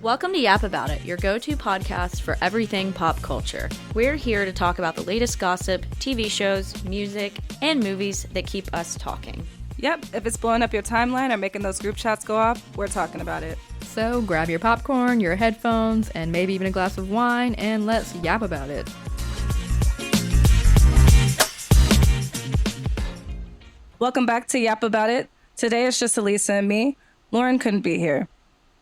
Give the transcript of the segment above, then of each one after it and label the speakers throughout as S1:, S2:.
S1: Welcome to Yap About It, your go-to podcast for everything pop culture. We're here to talk about the latest gossip, TV shows, music, and movies that keep us talking.
S2: Yep, if it's blowing up your timeline or making those group chats go off, we're talking about it.
S3: So grab your popcorn, your headphones, and maybe even a glass of wine, and let's yap about it.
S2: Welcome back to Yap About It. Today it's just Elisa and me. Lauren couldn't be here.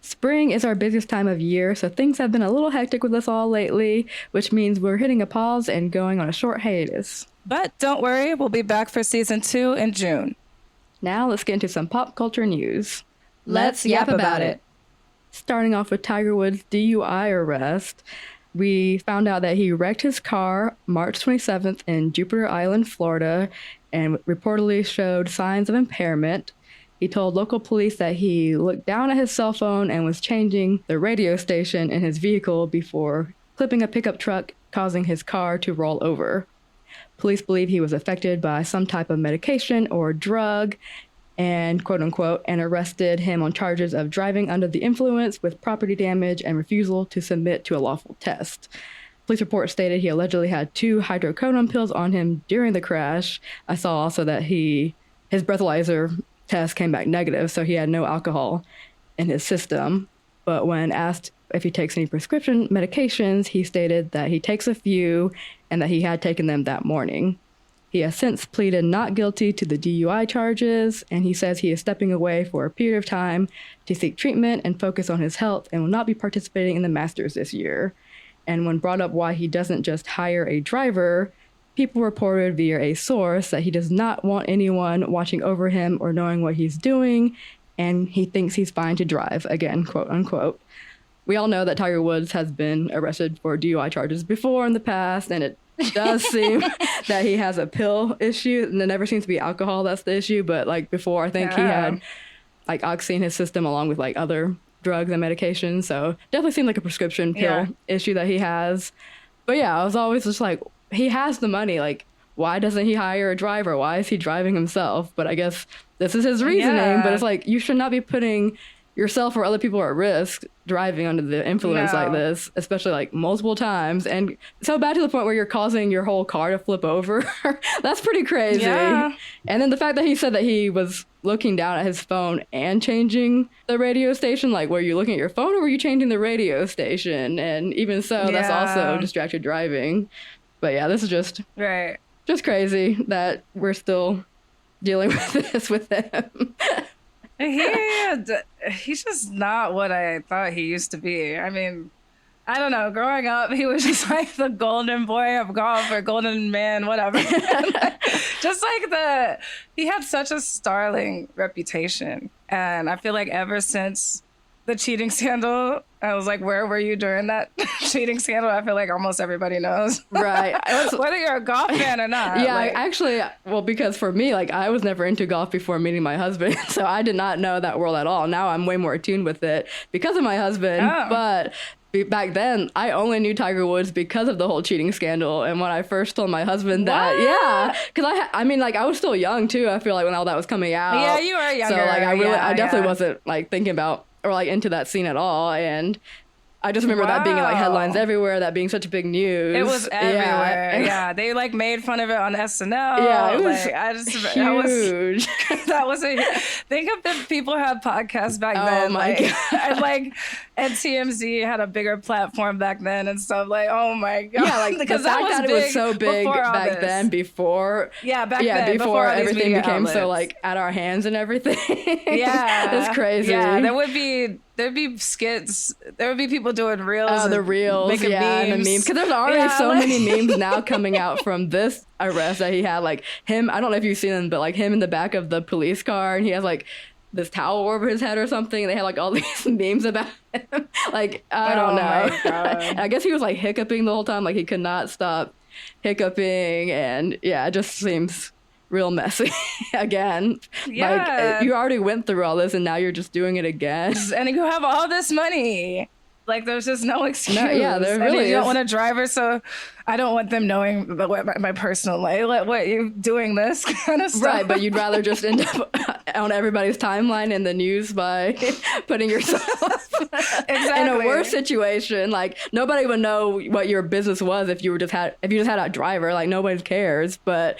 S3: Spring is our busiest time of year, so things have been a little hectic with us all lately, which means we're hitting a pause and going on a short hiatus.
S2: But don't worry, we'll be back for season 2 in June.
S3: Now let's get into some pop culture news.
S2: Let's yap about it.
S3: Starting off with Tiger Woods' DUI arrest, we found out that he wrecked his car March 27th in Jupiter Island, Florida, and reportedly showed signs of impairment. He told local police that he looked down at his cell phone and was changing the radio station in his vehicle before clipping a pickup truck, causing his car to roll over. Police believe he was affected by some type of medication or drug and, quote unquote, and arrested him on charges of driving under the influence with property damage and refusal to submit to a lawful test. Police report stated he allegedly had 2 hydrocodone pills on him during the crash. I saw also that his breathalyzer test came back negative, so he had no alcohol in his system. But when asked if he takes any prescription medications, he stated that he takes a few and that he had taken them that morning. He has since pleaded not guilty to the DUI charges, and he says he is stepping away for a period of time to seek treatment and focus on his health and will not be participating in the Masters this year. And when brought up why he doesn't just hire a driver, people reported via a source that he does not want anyone watching over him or knowing what he's doing, and he thinks he's fine to drive, again, quote unquote. We all know that Tiger Woods has been arrested for DUI charges before in the past, and it does seem that he has a pill issue, and there never seems to be alcohol that's the issue, but like before, I think he had like oxy in his system along with like other drugs and medications, so definitely seemed like a prescription pill issue that he has. But yeah, I was always just like, he has the money, like, why doesn't he hire a driver? Why is he driving himself? But I guess this is his reasoning, but it's like, you should not be putting yourself or other people at risk driving under the influence like this, especially like multiple times, and so bad to the point where you're causing your whole car to flip over. That's pretty crazy. And then the fact that he said that he was looking down at his phone and changing the radio station, like, were you looking at your phone or were you changing the radio station? And even so, that's also distracted driving. But yeah, this is just crazy that we're still dealing with this with him.
S2: He's just not what I thought he used to be. I mean, I don't know. Growing up, he was just like the golden boy of golf or golden man, whatever. Just like he had such a startling reputation. And I feel like ever since the cheating scandal, I was like, where were you during that cheating scandal? I feel like almost everybody knows.
S3: Right.
S2: Whether you're a golf fan or not.
S3: Yeah,
S2: like,
S3: actually, well, because for me, like, I was never into golf before meeting my husband, so I did not know that world at all. Now I'm way more attuned with it because of my husband. But back then, I only knew Tiger Woods because of the whole cheating scandal. And when I first told my husband that, because I mean, like, I was still young too. I feel like when all that was coming out.
S2: Yeah, you were younger.
S3: So like, I definitely wasn't like thinking about or like into that scene at all. And I just remember that being in like headlines everywhere, that being such big news.
S2: It was everywhere. Yeah, they like made fun of it on SNL.
S3: Yeah, it was
S2: huge. Think of if people had podcasts back then.
S3: Oh my
S2: God. And TMZ had a bigger platform back then and stuff. Like, oh my God.
S3: Yeah, like because the fact that it was so big back then before everything became so like at our hands and everything.
S2: Yeah.
S3: It's crazy.
S2: Yeah, there'd be skits. There would be people doing reels.
S3: Oh, the reels,
S2: memes.
S3: And the memes. Because there's already so many memes now coming out from this arrest that he had. Like him, I don't know if you've seen him, but like him in the back of the police car, and he has like this towel over his head or something. And they had like all these memes about him. Like, I don't know. I guess he was like hiccuping the whole time. Like he could not stop hiccuping. And yeah, it just seems real messy again.
S2: Yeah.
S3: Like, you already went through all this and now you're just doing it again.
S2: And you have all this money. Like, there's just no excuse.
S3: No, yeah, there really
S2: you don't
S3: is.
S2: want a driver, so I don't want them knowing my personal life. Like, what, you doing this kind of stuff?
S3: Right, but you'd rather just end up on everybody's timeline in the news by putting yourself in a worse situation. Like, nobody would know what your business was if you just had a driver. Like, nobody cares. But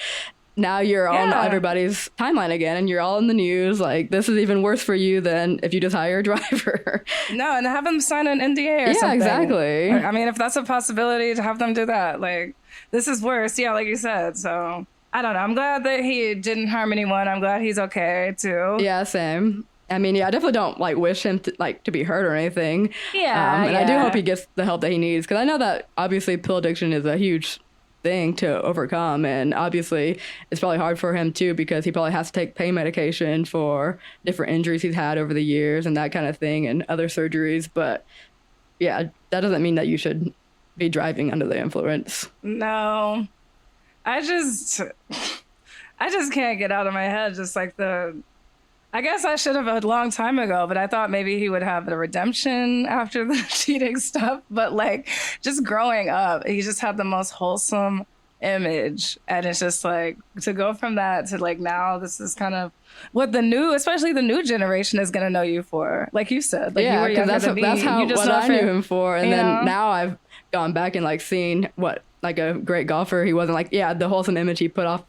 S3: now you're on everybody's timeline again, and you're all in the news. Like, this is even worse for you than if you just hire a driver.
S2: No, and have them sign an NDA or something.
S3: Yeah, exactly.
S2: I mean, if that's a possibility, to have them do that. Like, this is worse. Yeah, like you said. So, I don't know. I'm glad that he didn't harm anyone. I'm glad he's okay, too.
S3: Yeah, same. I mean, yeah, I definitely don't, like, wish him to be hurt or anything.
S2: Yeah,
S3: and I do hope he gets the help that he needs, because I know that, obviously, pill addiction is a huge thing to overcome, and obviously it's probably hard for him too, because he probably has to take pain medication for different injuries he's had over the years and that kind of thing, and other surgeries. But yeah, that doesn't mean that you should be driving under the influence.
S2: No, I just can't get out of my head just like I guess I should have a long time ago, but I thought maybe he would have a redemption after the cheating stuff. But like, just growing up, he just had the most wholesome image. And it's just like, to go from that to like now, this is kind of what especially the new generation is going to know you for. Like you said, like,
S3: yeah,
S2: because
S3: that's what I knew him for. And then now I've gone back and like seen what, like, a great golfer he wasn't. Like, yeah, the wholesome image he put off,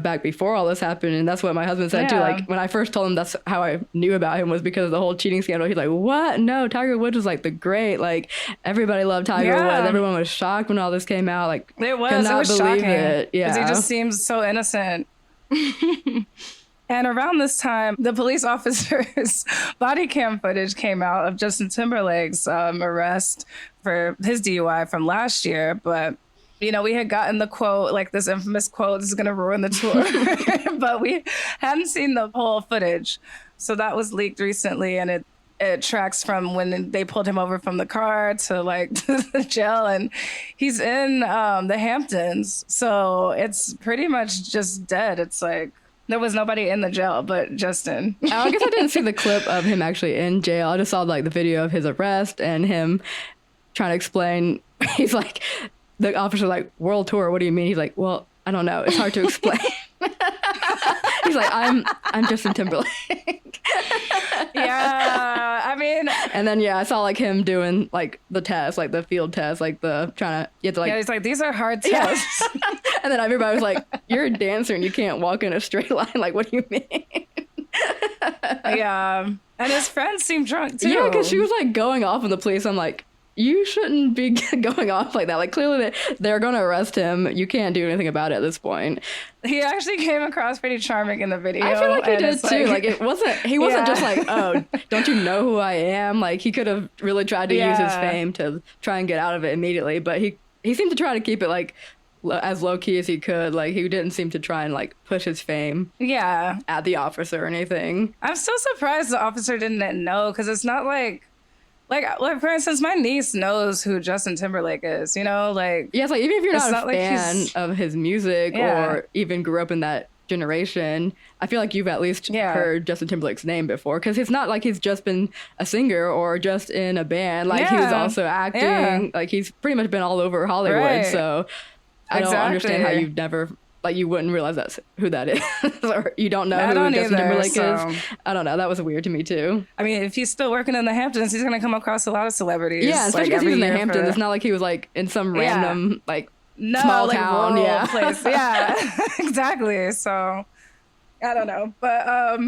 S3: back before all this happened. And that's what my husband said too. Like, when I first told him that's how I knew about him, was because of the whole cheating scandal. He's like, what? No, Tiger Woods was like the great, like, everybody loved Tiger Woods. Everyone was shocked when all this came out. Like,
S2: it was
S3: believe
S2: shocking.
S3: Yeah,
S2: because he just seems so innocent. And around this time, the police officer's body cam footage came out of Justin Timberlake's arrest for his DUI from last year. But we had gotten the quote, like this infamous quote, "This is going to ruin the tour," but we hadn't seen the whole footage. So that was leaked recently, and it tracks from when they pulled him over from the car to like to the jail, and he's in the Hamptons. So it's pretty much just dead. It's like there was nobody in the jail but Justin.
S3: I guess I didn't see the clip of him actually in jail. I just saw like the video of his arrest and him trying to explain. He's like, the officer like, world tour, what do you mean? He's like, well, I don't know. It's hard to explain. He's like, I'm Justin Timberlake.
S2: Yeah, I mean.
S3: And then, I saw like him doing like the test, like the field test, like you have to like.
S2: Yeah, he's like, these are hard tests.
S3: And then everybody was like, you're a dancer and you can't walk in a straight line. Like, what do you mean?
S2: Yeah. And his friends seemed drunk too.
S3: Yeah, because she was like going off on the police. I'm like, you shouldn't be going off like that. Like, clearly they're going to arrest him. You can't do anything about it at this point.
S2: He actually came across pretty charming in the video.
S3: I feel like he did too. Like, he wasn't just like, oh, don't you know who I am? Like, he could have really tried to use his fame to try and get out of it immediately. But he seemed to try to keep it like as low key as he could. Like, he didn't seem to try and like push his fame at the officer or anything.
S2: I'm still surprised the officer didn't know, because it's not like for instance, my niece knows who Justin Timberlake is, like.
S3: Yeah, it's like, even if you're not a fan of his music or even grew up in that generation, I feel like you've at least heard Justin Timberlake's name before, because it's not like he's just been a singer or just in a band. Like, he was also acting. Yeah. Like, he's pretty much been all over Hollywood. Right. So I don't understand how you've never, like, you wouldn't realize that's who that is. Or you don't know who Justin Timberlake is. I don't know. That was weird to me too.
S2: I mean, if he's still working in the Hamptons, he's going to come across a lot of celebrities.
S3: Yeah, especially because he's in the Hamptons. It's not like he was like in some random small town
S2: place. Yeah, exactly. So I don't know. But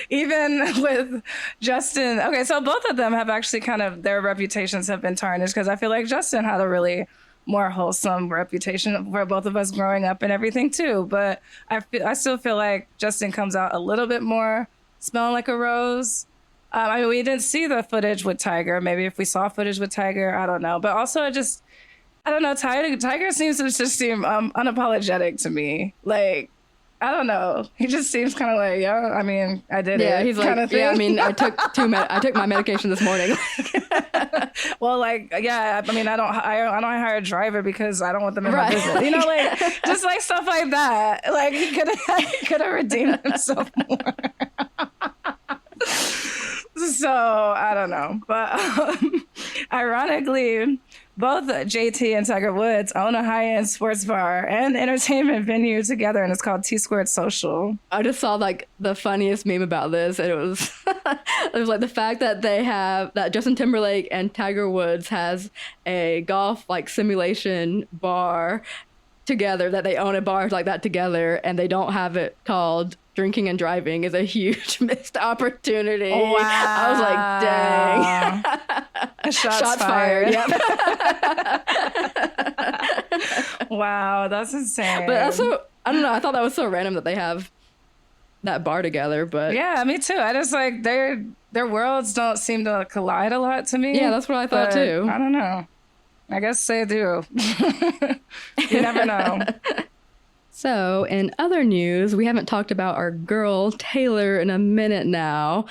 S2: even with Justin, okay, so both of them have actually kind of, their reputations have been tarnished, because I feel like Justin had a really more wholesome reputation for both of us growing up and everything too. But I still feel like Justin comes out a little bit more smelling like a rose. I mean, we didn't see the footage with Tiger. Maybe if we saw footage with Tiger, I don't know. But also, I don't know. Tiger seems to just seem unapologetic to me. Like, I don't know. He just seems kind of like, I mean, I did it.
S3: Yeah, he's like, I mean, I took my medication this morning.
S2: Well, like, I mean, I don't hire a driver because I don't want them in my business. Like, just like stuff like that. Like, he could have redeemed himself more. So I don't know. But ironically, both JT and Tiger Woods own a high-end sports bar and entertainment venue together, and it's called T Squared Social.
S3: I just saw like the funniest meme about this, and it was it was like the fact that that Justin Timberlake and Tiger Woods has a golf like simulation bar together, that they own a bar like that together, and they don't have it called drinking and driving, is a huge missed opportunity.
S2: Wow.
S3: I was like, dang.
S2: Shots fired.
S3: Yep.
S2: Wow, that's insane.
S3: But that's so, I don't know, I thought that was so random that they have that bar together, but
S2: yeah, me too. I just like their worlds don't seem to collide a lot to me.
S3: yeah, that's what I thought too.
S2: I don't know. I guess they do. You never know.
S3: So, in other news, we haven't talked about our girl Taylor in a minute now,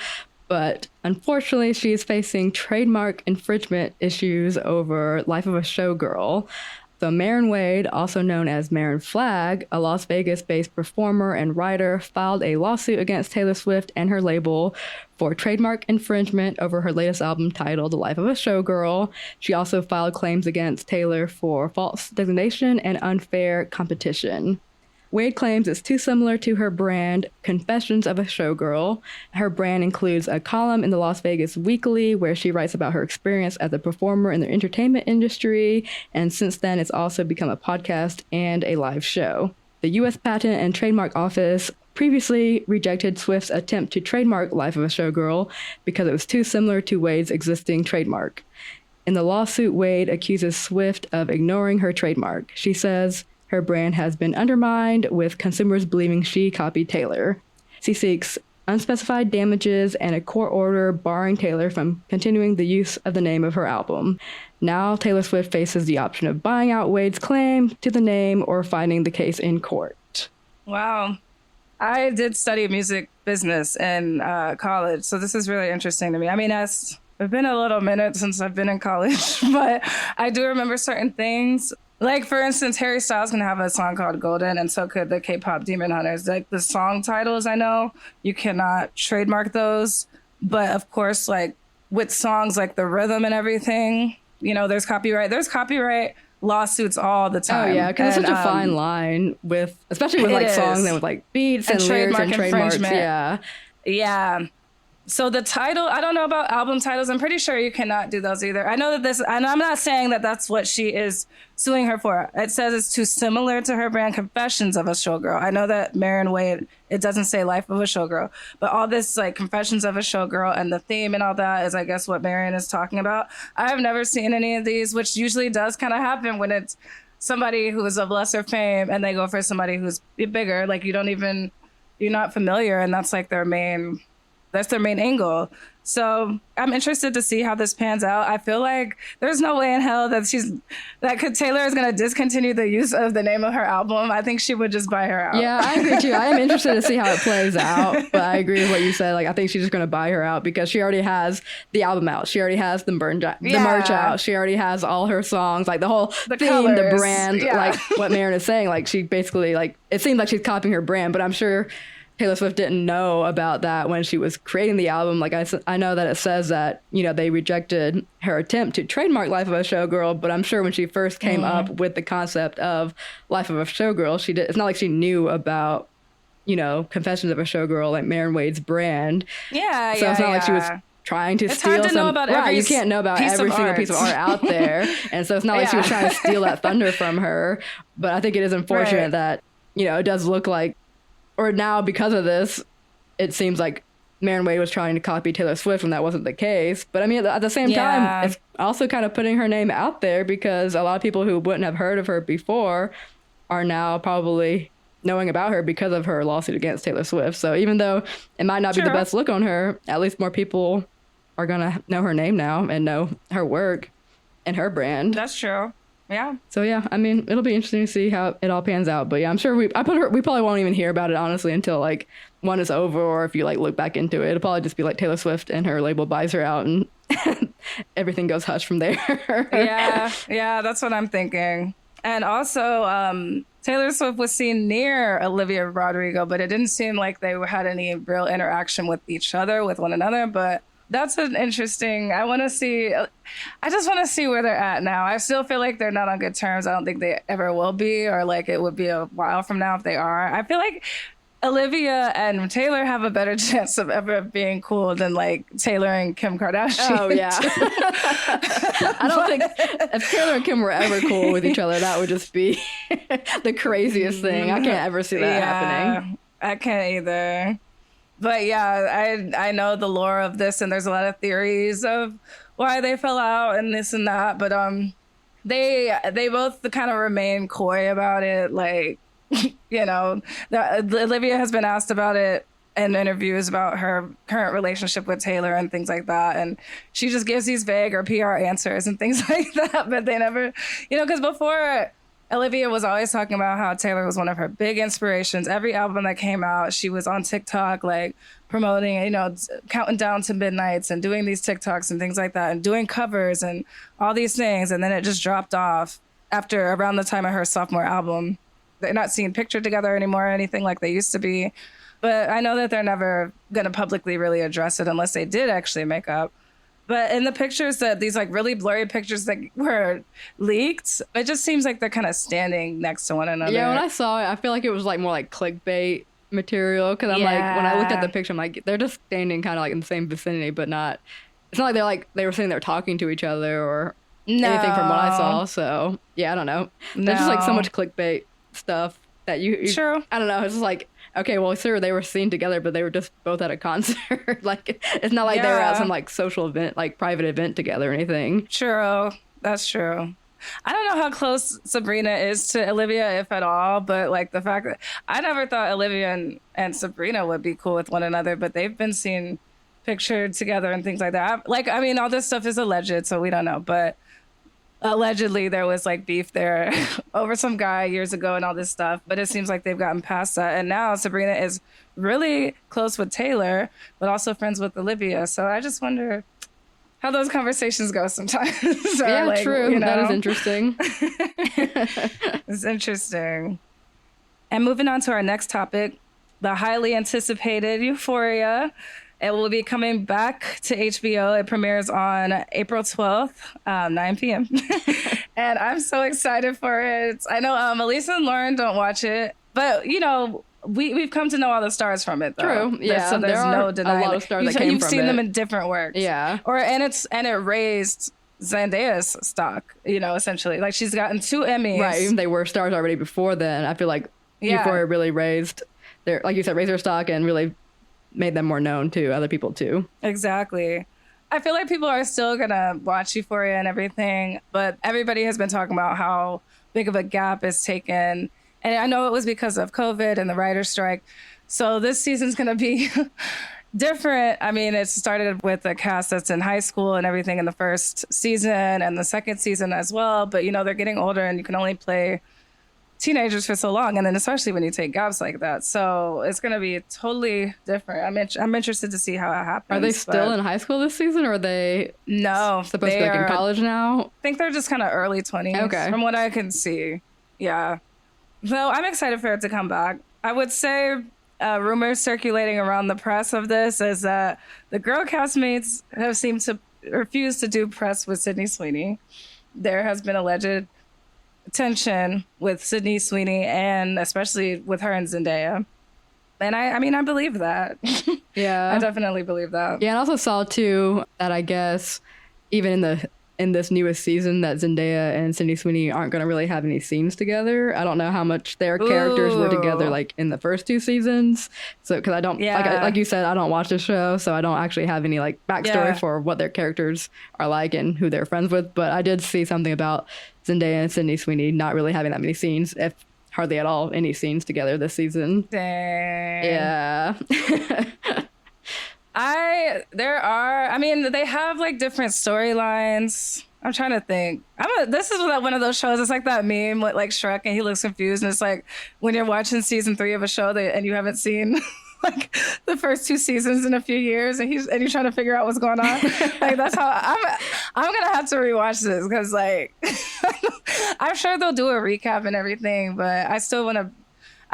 S3: but unfortunately, she is facing trademark infringement issues over Life of a Showgirl. So, Maren Wade, also known as Maren Flagg, a Las Vegas-based performer and writer, filed a lawsuit against Taylor Swift and her label for trademark infringement over her latest album titled The Life of a Showgirl. She also filed claims against Taylor for false designation and unfair competition. Wade claims it's too similar to her brand, Confessions of a Showgirl. Her brand includes a column in the Las Vegas Weekly where she writes about her experience as a performer in the entertainment industry, and since then it's also become a podcast and a live show. The U.S. Patent and Trademark Office previously rejected Swift's attempt to trademark Life of a Showgirl because it was too similar to Wade's existing trademark. In the lawsuit, Wade accuses Swift of ignoring her trademark. She says her brand has been undermined, with consumers believing she copied Taylor. She seeks unspecified damages and a court order barring Taylor from continuing the use of the name of her album. Now, Taylor Swift faces the option of buying out Wade's claim to the name or fighting the case in court.
S2: Wow. I did study music business in college, so this is really interesting to me. I mean, it's been a little minute since I've been in college, but I do remember certain things. Like, for instance, Harry Styles can have a song called Golden, and so could the K-pop Demon Hunters. Like, the song titles, I know, you cannot trademark those. But, of course, like, with songs like the rhythm and everything, you know, there's copyright. There's copyright lawsuits all the time.
S3: Oh, yeah, because it's such a fine line, especially with, like, songs and with, like, beats and lyrics and trademarks. Yeah.
S2: Yeah. So the title, I don't know about album titles. I'm pretty sure you cannot do those either. I know that this, and I'm not saying that that's what she is suing her for. It says it's too similar to her brand Confessions of a Showgirl. I know that Maren Wade, it doesn't say Life of a Showgirl, but all this like Confessions of a Showgirl and the theme and all that is, I guess, what Maren is talking about. I have never seen any of these, which usually does kind of happen when it's somebody who is of lesser fame and they go for somebody who's bigger. Like you're not familiar, and that's like their main angle. So I'm interested to see how this pans out. I feel like there's no way in hell that Taylor is going to discontinue the use of the name of her album. I think she would just buy her out.
S3: Yeah, I agree too. I am interested to see how it plays out, but I agree with what you said. Like, I think she's just going to buy her out because she already has the album out. She already has the merch out. She already has all her songs, like the whole theme,
S2: colors,
S3: the brand, like what Maren is saying. Like, she basically, like, it seems like she's copying her brand, but I'm sure Taylor Swift didn't know about that when she was creating the album. Like, I know that it says that, you know, they rejected her attempt to trademark Life of a Showgirl, but I'm sure when she first came up with the concept of Life of a Showgirl, it's not like she knew about, you know, Confessions of a Showgirl, like Maren Wade's brand.
S2: Yeah,
S3: so it's not like she was trying to steal
S2: hard to know about every
S3: you can't know about every single piece of art out there. And so it's not like she was trying to steal that thunder from her. But I think it is unfortunate that, you know, it does look like, or now because of this, it seems like Maren Wade was trying to copy Taylor Swift when that wasn't the case. But I mean, at the same time, it's also kind of putting her name out there because a lot of people who wouldn't have heard of her before are now probably knowing about her because of her lawsuit against Taylor Swift. So even though it might not be the best look on her, at least more people are going to know her name now and know her work and her brand.
S2: That's true. Yeah.
S3: So yeah, I mean, it'll be interesting to see how it all pans out. But yeah, I'm sure we probably won't even hear about it honestly until like one is over, or if you like look back into it, it'll probably just be like Taylor Swift and her label buys her out and everything goes hush from there.
S2: yeah, that's what I'm thinking. And also, Taylor Swift was seen near Olivia Rodrigo, but it didn't seem like they had any real interaction with each other, with one another. But That's an interesting. I just want to see where they're at now. I still feel like they're not on good terms. I don't think they ever will be, or like it would be a while from now if they are. I feel like Olivia and Taylor have a better chance of ever being cool than like Taylor and Kim Kardashian.
S3: Oh yeah. I don't think if Taylor and Kim were ever cool with each other, that would just be the craziest thing. I can't ever see that happening.
S2: I can't either. But yeah, I know the lore of this, and there's a lot of theories of why they fell out and this and that. But they both kind of remain coy about it. Like, you know, Olivia has been asked about it in interviews about her current relationship with Taylor and things like that, and she just gives these vague or PR answers and things like that. But they never, you know, because before, Olivia was always talking about how Taylor was one of her big inspirations. Every album that came out, she was on TikTok, like promoting, you know, counting down to midnights and doing these TikToks and things like that, and doing covers and all these things. And then it just dropped off after around the time of her sophomore album. They're not seen pictured together anymore or anything like they used to be. But I know that they're never going to publicly really address it unless they did actually make up. But in the pictures that these like really blurry pictures that were leaked, it just seems like they're kind of standing next to one another.
S3: Yeah, when I saw it, I feel like it was like more like clickbait material. Because I'm like, when I looked at the picture, I'm like, they're just standing kind of like in the same vicinity, but not. It's not like they were sitting there talking to each other or anything from what I saw. So yeah, I don't know. There's just like so much clickbait stuff that you
S2: True.
S3: I don't know. It's just like, okay, well, sure, they were seen together, but they were just both at a concert. Like, it's not like they were at some like social event, like private event together or anything.
S2: True. That's true. I don't know how close Sabrina is to Olivia, if at all, but like the fact that I never thought Olivia and Sabrina would be cool with one another, but they've been seen pictured together and things like that. I mean, all this stuff is alleged, so we don't know, but allegedly there was like beef there over some guy years ago and all this stuff, but it seems like they've gotten past that, and now Sabrina is really close with Taylor but also friends with Olivia. So I just wonder how those conversations go sometimes.
S3: Yeah,
S2: like,
S3: true.
S2: You know?
S3: That is interesting.
S2: It's interesting. And moving on to our next topic, the highly anticipated Euphoria. It will be coming back to HBO. It premieres on April 12th, 9 p.m. And I'm so excited for it. I know Elisa and Lauren don't watch it, but, you know, we've come to know all the stars from it, though.
S3: True, yeah.
S2: So there's no denying.
S3: A lot of stars that came
S2: You've
S3: from
S2: seen
S3: it.
S2: them in different works.
S3: Yeah.
S2: And it raised Zendaya's stock, you know, essentially. Like, she's gotten 2 Emmys.
S3: Right, even they were stars already before then. I feel like Euphoria really raised their, like you said, raised their stock and really made them more known to other people too.
S2: Exactly. I feel like people are still gonna watch Euphoria and everything, but everybody has been talking about how big of a gap is taken. And I know it was because of COVID and the writer's strike. So this season's gonna be different. I mean, it started with a cast that's in high school and everything in the first season and the second season as well. But, you know, they're getting older and you can only play teenagers for so long, and then especially when you take gaps like that, so it's going to be totally different. I'm interested to see how it happens.
S3: Are they still in high school this season, or are they supposed to be like in college now?
S2: I think they're just kind of early 20s. Okay, from what I can see. Yeah, so I'm excited for it to come back. I would say rumors circulating around the press of this is that the girl castmates have seemed to refuse to do press with Sydney Sweeney. There has been alleged tension with Sydney Sweeney, and especially with her and Zendaya. And I mean, I believe that.
S3: Yeah.
S2: I definitely believe that.
S3: Yeah, and I also saw too that I guess even in this newest season that Zendaya and Sydney Sweeney aren't going to really have any scenes together. I don't know how much their characters were together like in the first 2 seasons. So because I don't like you said, I don't watch the show, so I don't actually have any like backstory for what their characters are like and who they're friends with. But I did see something about Zendaya and Sydney Sweeney not really having that many scenes, if hardly at all any scenes together this season.
S2: Dang.
S3: Yeah.
S2: I mean, they have like different storylines. I'm trying to think. This is one of those shows. It's like that meme with like Shrek and he looks confused. And it's like when you're watching season 3 of a show and you haven't seen like the first 2 seasons in a few years, and you're trying to figure out what's going on. Like that's how I'm gonna have to rewatch this, because like I'm sure they'll do a recap and everything, but I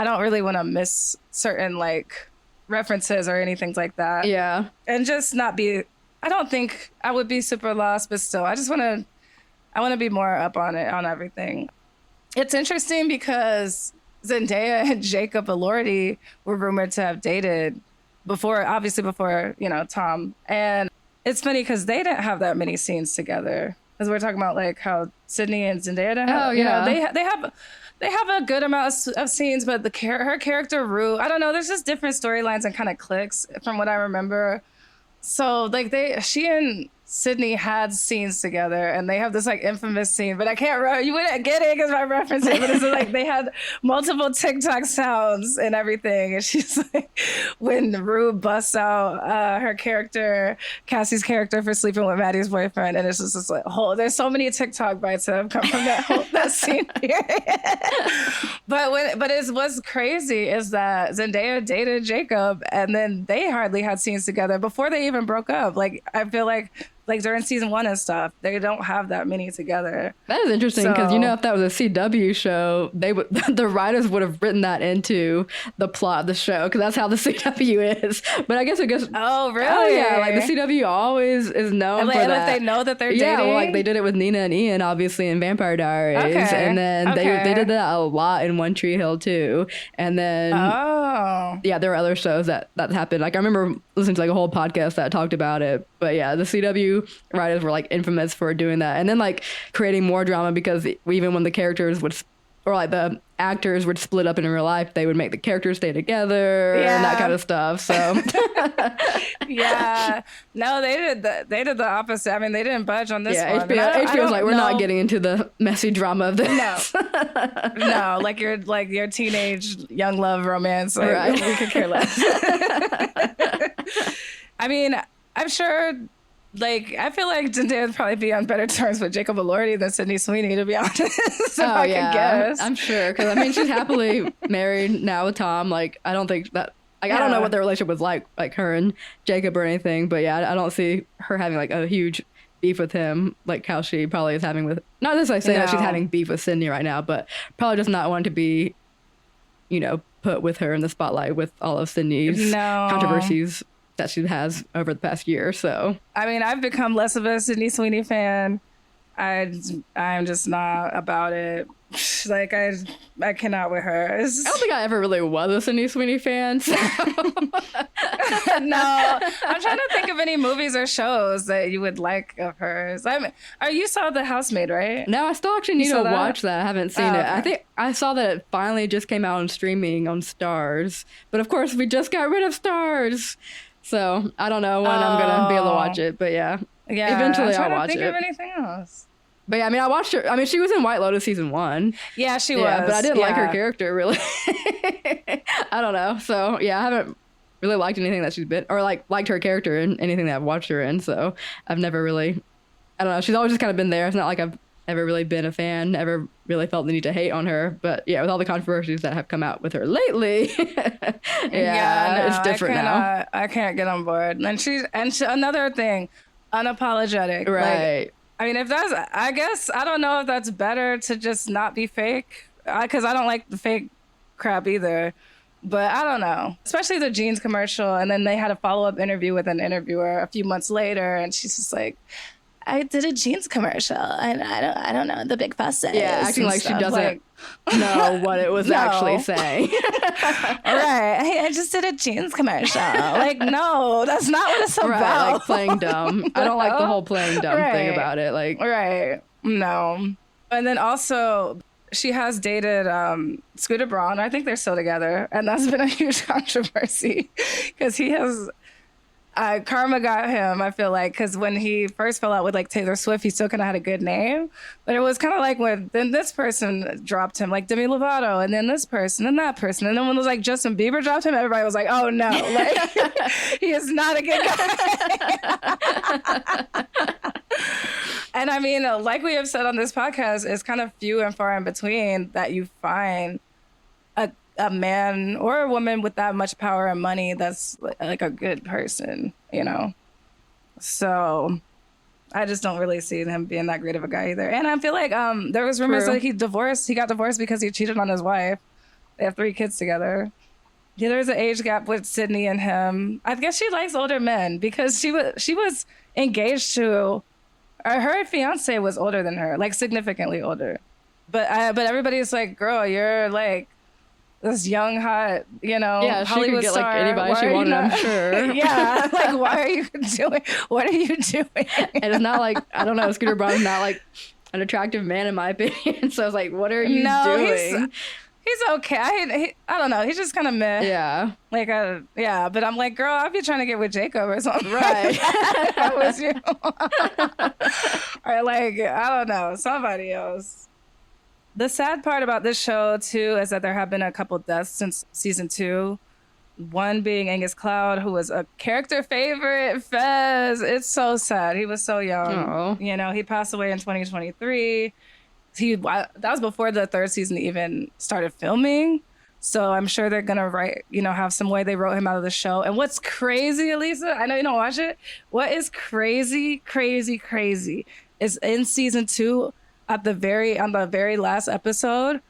S2: don't really want to miss certain like references or anything like that.
S3: Yeah.
S2: And just not be I don't think I would be super lost, but still, I want to be more up on it, on everything. It's interesting because Zendaya and Jacob Elordi were rumored to have dated before, you know, Tom. And it's funny because they didn't have that many scenes together. As we're talking about, like, how Sydney and Zendaya didn't have, you know, they have a good amount of scenes, but her character, Rue, I don't know, there's just different storylines and kind of clicks from what I remember. So, like, she and Sydney had scenes together, and they have this, like, infamous scene, but I can't remember. You wouldn't get it because I referenced it, but it's like they had multiple TikTok sounds and everything. And she's like, when Rue busts out her character, Cassie's character, for sleeping with Maddie's boyfriend, and it's just this, like, there's so many TikTok bites that have come from that scene. But what's crazy is that Zendaya dated Jacob, and then they hardly had scenes together before they even broke up. Like, I feel like during season 1 and stuff, they don't have that many together.
S3: That is interesting because, you know, if that was a CW show, the writers would have written that into the plot of the show because that's how the CW is. But I guess
S2: oh, really?
S3: Oh, yeah. Like, the CW always is known for that.
S2: Like, they know that they're dating?
S3: Yeah, well, like, they did it with Nina and Ian, obviously, in Vampire Diaries.
S2: Okay.
S3: And then they did that a lot in One Tree Hill, too. And then, yeah, there were other shows that happened. Like, I remember listening to, like, a whole podcast that talked about it. But, yeah, the CW writers were, like, infamous for doing that, and then, like, creating more drama because even when the characters the actors would split up in real life, they would make the characters stay together and that kind of stuff. So
S2: yeah, no, they did the opposite. I mean, they didn't budge on this one.
S3: HBO's like, we're not getting into the messy drama of this.
S2: No, like your teenage young love romance. Like, right. We could care less. I mean, I'm sure. Like, I feel like Zendaya would probably be on better terms with Jacob Elordi than Sydney Sweeney, to be honest. If I could guess.
S3: I'm sure. Because, I mean, she's happily married now with Tom. Like, I don't think that... Like, I don't know what their relationship was like her and Jacob or anything. But, yeah, I don't see her having, like, a huge beef with him, like how she probably is having with... Not necessarily saying that she's having beef with Sydney right now, but probably just not want to be, you know, put with her in the spotlight with all of Sydney's controversies that she has over the past year. So
S2: I mean, I've become less of a Sydney Sweeney fan. I'm just not about it. Like, I cannot with her. I don't
S3: think I ever really was a Sydney Sweeney fan. So.
S2: No, I'm trying to think of any movies or shows that you would like of hers. You saw The Housemaid, right?
S3: No, I still actually need to watch that. I haven't seen it. Okay. I think I saw that it finally just came out on streaming on Starz. But of course, we just got rid of Starz. So I don't know when I'm going to be able to watch it. But yeah, eventually I'll watch it.
S2: I'm trying to think of anything else.
S3: But yeah, I mean, I watched her. I mean, she was in White Lotus season 1.
S2: Yeah, she was.
S3: But I didn't like her character, really. I don't know. So yeah, I haven't really liked anything that she's been, or like liked her character in anything that I've watched her in. So I've never really, I don't know. She's always just kind of been there. It's not like I've ever really been a fan, never really felt the need to hate on her. But yeah, with all the controversies that have come out with her lately, it's different now.
S2: I can't get on board. And she another thing, unapologetic.
S3: Right.
S2: Like, I mean, I guess, I don't know if that's better to just not be fake, because I don't like the fake crap either. But I don't know, especially the jeans commercial. And then they had a follow-up interview with an interviewer a few months later, and she's just like, I did a jeans commercial, and I don't know what the big fuss is.
S3: Yeah, acting like she doesn't know what it was actually saying.
S2: Right. Hey, I just did a jeans commercial. Like, no, that's not what it's about.
S3: Like playing dumb. I don't like the whole playing dumb thing about it. Like,
S2: no. And then also, she has dated Scooter Braun. I think they're still together, and that's been a huge controversy because he has. Karma got him, I feel like, because when he first fell out with like Taylor Swift, he still kind of had a good name. But it was kind of like when then this person dropped him, like Demi Lovato, and then this person, and that person. And then when it was like Justin Bieber dropped him, everybody was like, oh no, like he is not a good guy. And I mean, like we have said on this podcast, it's kind of few and far in between that you find a man or a woman with that much power and money that's like a good person, you know? So I just don't really see him being that great of a guy either. And I feel like there was rumors that he got divorced because he cheated on his wife. They have 3 kids together. Yeah, there's an age gap with Sydney and him. I guess she likes older men because she was engaged to, her fiance was older than her, like significantly older. But everybody's like, girl, you're like this young, hot, you know,
S3: Yeah, she
S2: Hollywood
S3: could get
S2: star.
S3: like anybody she wanted, I'm sure.
S2: Yeah, like why are you doing? What are you doing?
S3: And it's not like, I don't know, Scooter Braun's not like an attractive man in my opinion. So I was like, what are you doing?
S2: He's okay. I don't know. He's just kind of meh.
S3: Yeah.
S2: Like, yeah. But I'm like, girl, I'll be trying to get with Jacob or something.
S3: Right.
S2: If I was you. Or like, I don't know, somebody else. The sad part about this show, too, is that there have been a couple deaths since season 2. One being Angus Cloud, who was a character favorite, Fez. It's so sad. He was so young.
S3: Oh.
S2: You know, he passed away in 2023. That was before the 3rd season even started filming. So I'm sure they're going to have some way they wrote him out of the show. And what's crazy, Elisa, I know you don't watch it. What is crazy is in season 2, on the very last episode,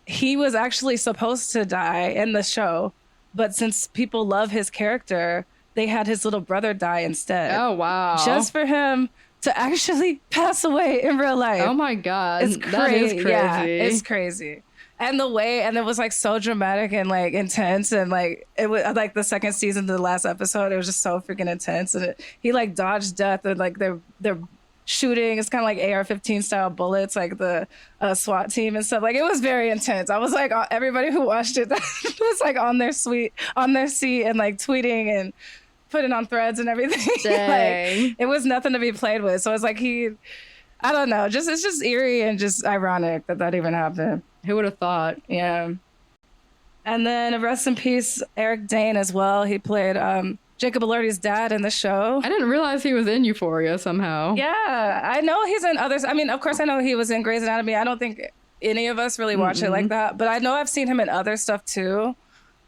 S2: he was actually supposed to die in the show. But since people love his character, they had his little brother die instead.
S3: Oh, wow.
S2: Just for him to actually pass away in real life.
S3: Oh my God.
S2: It's crazy.
S3: That is crazy.
S2: Yeah, it's crazy. And it was like so dramatic and like intense, and like it was like the second season, the last episode, it was just so freaking intense. And he like dodged death, and like they're shooting. It's kind of like AR-15 style bullets, like the SWAT team and stuff. Like it was very intense. I was like, everybody who watched it was like on their seat and like tweeting and putting on threads and everything. Like, it was nothing to be played with. So it's like I don't know. It's just eerie and just ironic that even happened.
S3: Who would have thought?
S2: Yeah. And then rest in peace, Eric Dane as well. He played Jacob Elordi's dad in the show.
S3: I didn't realize he was in Euphoria somehow.
S2: Yeah, I know he's in others. I mean, of course, I know he was in Grey's Anatomy. I don't think any of us really watch it like that. But I know I've seen him in other stuff too.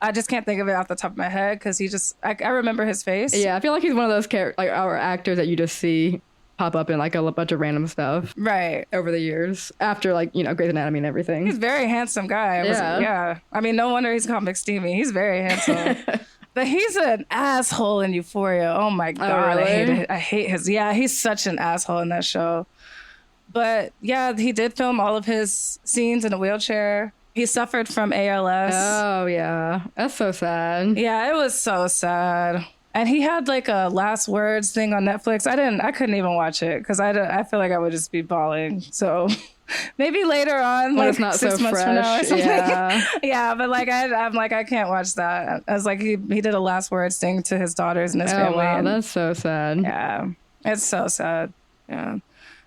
S2: I just can't think of it off the top of my head because I remember his face.
S3: Yeah, I feel like he's one of those like our actors that you just see pop up in like a bunch of random stuff.
S2: Right.
S3: Over the years. After like, Grey's Anatomy and everything.
S2: He's a very handsome guy. Yeah. I mean, no wonder he's called McSteamy. He's very handsome. But he's an asshole in Euphoria. Oh my God.
S3: Oh, really?
S2: I hate his. Yeah, he's such an asshole in that show. But yeah, he did film all of his scenes in a wheelchair. He suffered from ALS.
S3: Oh, yeah. That's so sad.
S2: Yeah, it was so sad. And he had like a last words thing on Netflix. I couldn't even watch it because I feel like I would just be bawling. So maybe later on,
S3: when
S2: like
S3: it's not
S2: 6
S3: so
S2: months
S3: fresh.
S2: from now or something.
S3: Yeah.
S2: Yeah, but like I'm like, I can't watch that. I was like, he did a last words thing to his daughters and his family.
S3: Wow,
S2: and
S3: that's so sad.
S2: yeah, it's so sad. Yeah.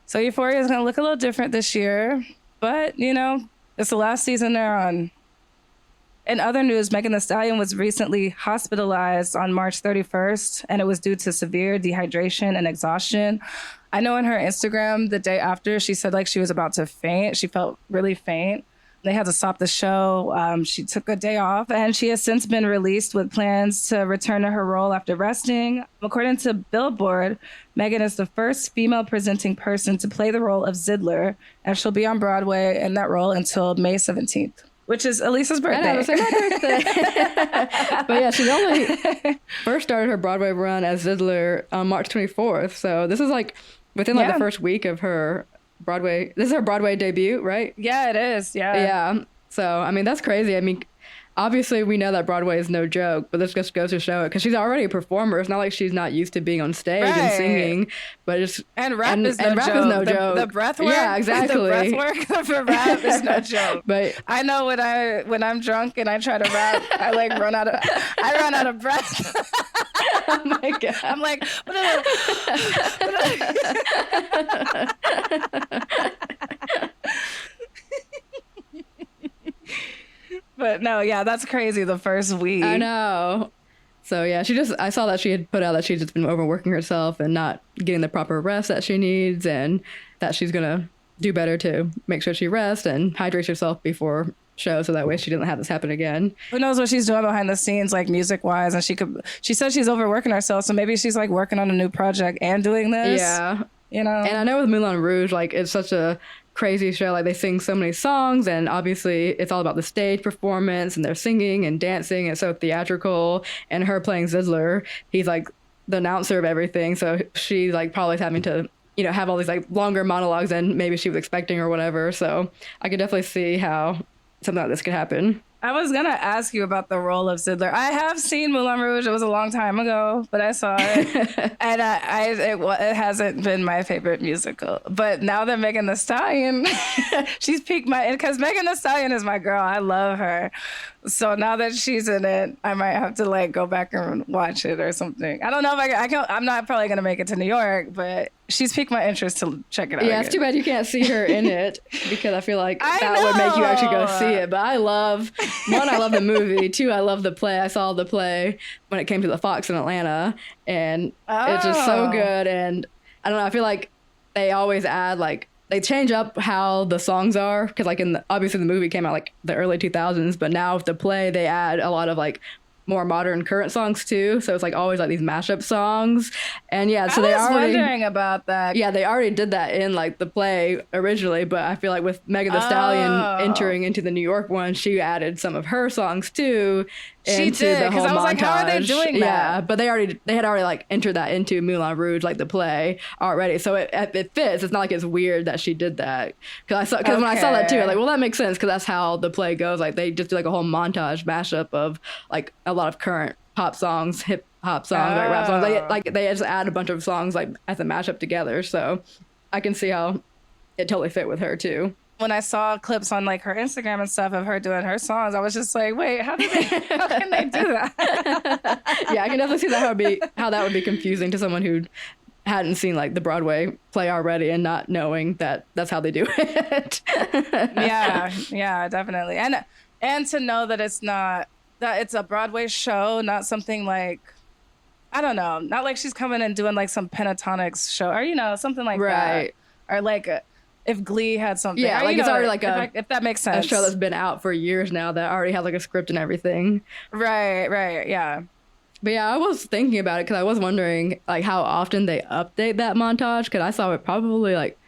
S2: So Euphoria is going to look a little different this year, but it's the last season they're on. In other news, Megan Thee Stallion was recently hospitalized on March 31st, and it was due to severe dehydration and exhaustion. I know in her Instagram, the day after, she said like she was about to faint. She felt really faint. They had to stop the show. She took a day off, and she has since been released with plans to return to her role after resting. According to Billboard, Megan is the first female presenting person to play the role of Zidler, and she'll be on Broadway in that role until May 17th. Which is Elisa's birthday.
S3: I know, it's my birthday. But yeah, she only first started her Broadway run as Zidler on March 24th. So this is like within like the first week of her Broadway. This is her Broadway debut, right?
S2: Yeah, it is. Yeah.
S3: Yeah. So, I mean, that's crazy. I mean, obviously we know that Broadway is no joke, but this just goes to show it because she's already a performer. It's not like she's not used to being on stage and singing, but it's
S2: rap is no joke. The breath work,
S3: yeah, exactly.
S2: The breath work for rap is no joke.
S3: But
S2: I know when I'm drunk and I try to rap, I run out of breath.
S3: Oh my God.
S2: I'm like, but no, yeah, that's crazy. The first week.
S3: I know. So yeah, I saw that she had put out that she's just been overworking herself and not getting the proper rest that she needs, and that she's going to do better to make sure she rests and hydrates herself before show, so that way she didn't have this happen again.
S2: Who knows what she's doing behind the scenes, like music wise, and she said she's overworking herself, so maybe she's like working on a new project and doing this.
S3: Yeah.
S2: And
S3: I know with Moulin Rouge, like it's such a crazy show. Like they sing so many songs, and obviously it's all about the stage performance, and they're singing and dancing, and so theatrical. And her playing Zidler, he's like the announcer of everything. So she like probably is having to, have all these like longer monologues than maybe she was expecting or whatever. So I could definitely see how something like this could happen.
S2: I was going to ask you about the role of Zidler. I have seen Moulin Rouge. It was a long time ago, but I saw it. And it hasn't been my favorite musical. But now that Megan Thee Stallion, she's piqued because Megan Thee Stallion is my girl. I love her. So now that she's in it, I might have to like go back and watch it or something. I don't know if I can. I'm not probably going to make it to New York, but she's piqued my interest to check it out.
S3: Yeah, it's too bad you can't see her in it because I feel like that would make you actually go see it. But I love the movie. Two, I love the play. I saw the play when it came to the Fox in Atlanta, and it's just so good. And I don't know, I feel like they always add like, they change up how the songs are because like obviously the movie came out like the early 2000s, but now with the play they add a lot of like more modern current songs too, so it's like always like these mashup songs. And yeah, so I was
S2: wondering about that.
S3: Yeah, they already did that in like the play originally, but I feel like with Megan Thee Stallion entering into the New York one, she added some of her songs too.
S2: She did, because I was like, how are they doing that?
S3: Yeah, but they had already like entered that into Moulin Rouge, like the play already, so it fits. It's not like it's weird that she did that, because when I saw that too, I was like, well, that makes sense because that's how the play goes. Like they just do like a whole montage mashup of like a lot of current pop songs, hip hop songs, like rap songs. They just add a bunch of songs like as a mashup together. So I can see how it totally fit with her too.
S2: When I saw clips on like her Instagram and stuff of her doing her songs, I was just like, wait, how can they do that?
S3: Yeah, I can definitely see how that would be confusing to someone who hadn't seen like the Broadway play already and not knowing that that's how they do it.
S2: Yeah, definitely. And to know that it's a Broadway show, not something like, I don't know, not like she's coming and doing like some pentatonics show or, something like that. Or like if Glee had something.
S3: Yeah, like it's already like
S2: if that makes sense.
S3: A show that's been out for years now that already has like a script and everything.
S2: Right, yeah.
S3: But yeah, I was thinking about it because I was wondering like how often they update that montage, because I saw it probably like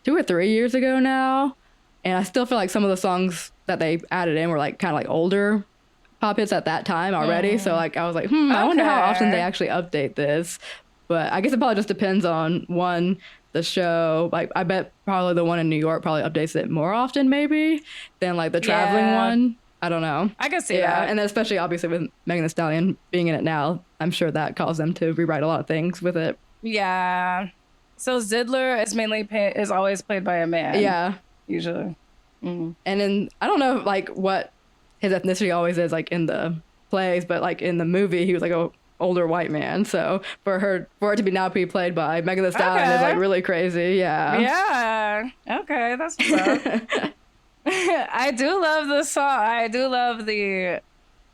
S3: 2 or 3 years ago now, and I still feel like some of the songs that they added in were like kind of like older pop hits at that time already. So like I was like, I wonder how often they actually update this. But I guess it probably just depends on the show. Like I bet probably the one in New York probably updates it more often maybe than like the traveling one. I don't know.
S2: I can see that.
S3: And then especially obviously with Megan Thee Stallion being in it now, I'm sure that caused them to rewrite a lot of things with it.
S2: Yeah. So Zidler is always played by a man.
S3: Yeah.
S2: Usually. Mm-hmm.
S3: And then I don't know like what his ethnicity always is like in the plays, but like in the movie he was like a older white man. So for it to be played by Megan Thee Stallion is like really crazy.
S2: Yeah. Okay, that's what's up. I do love the song. I do love the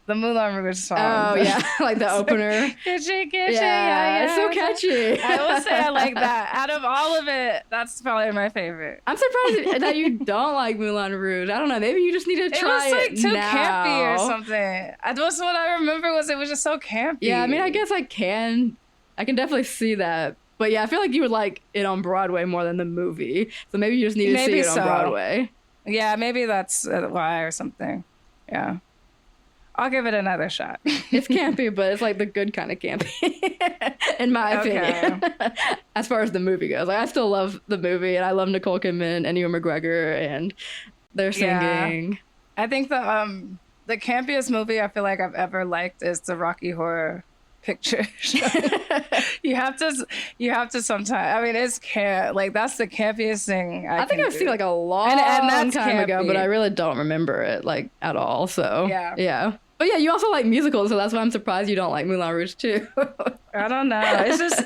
S2: Moulin Rouge song.
S3: Oh yeah, like the opener.
S2: Kitchy,
S3: yeah, it's so catchy.
S2: I will say I like that. Out of all of it, that's probably my favorite.
S3: I'm surprised that you don't like Moulin Rouge. I don't know. Maybe you just need to try it.
S2: It was like too campy or something. That's what I remember it was just so campy.
S3: Yeah, I mean, I guess I can definitely see that. But yeah, I feel like you would like it on Broadway more than the movie. So maybe you just need to see it on Broadway.
S2: Yeah, maybe that's why or something. Yeah. I'll give it another shot.
S3: It's campy, but it's like the good kind of campy, in my opinion. As far as the movie goes, like I still love the movie, and I love Nicole Kidman and Ewan McGregor, and they're singing.
S2: Yeah. I think the campiest movie I feel like I've ever liked is the Rocky Horror Picture Show. you have to sometimes. I mean, it's like that's the campiest thing. I think
S3: I've seen like a long time ago, but I really don't remember it like at all. So yeah. But yeah, you also like musicals, so that's why I'm surprised you don't like Moulin Rouge too.
S2: I don't know. It's just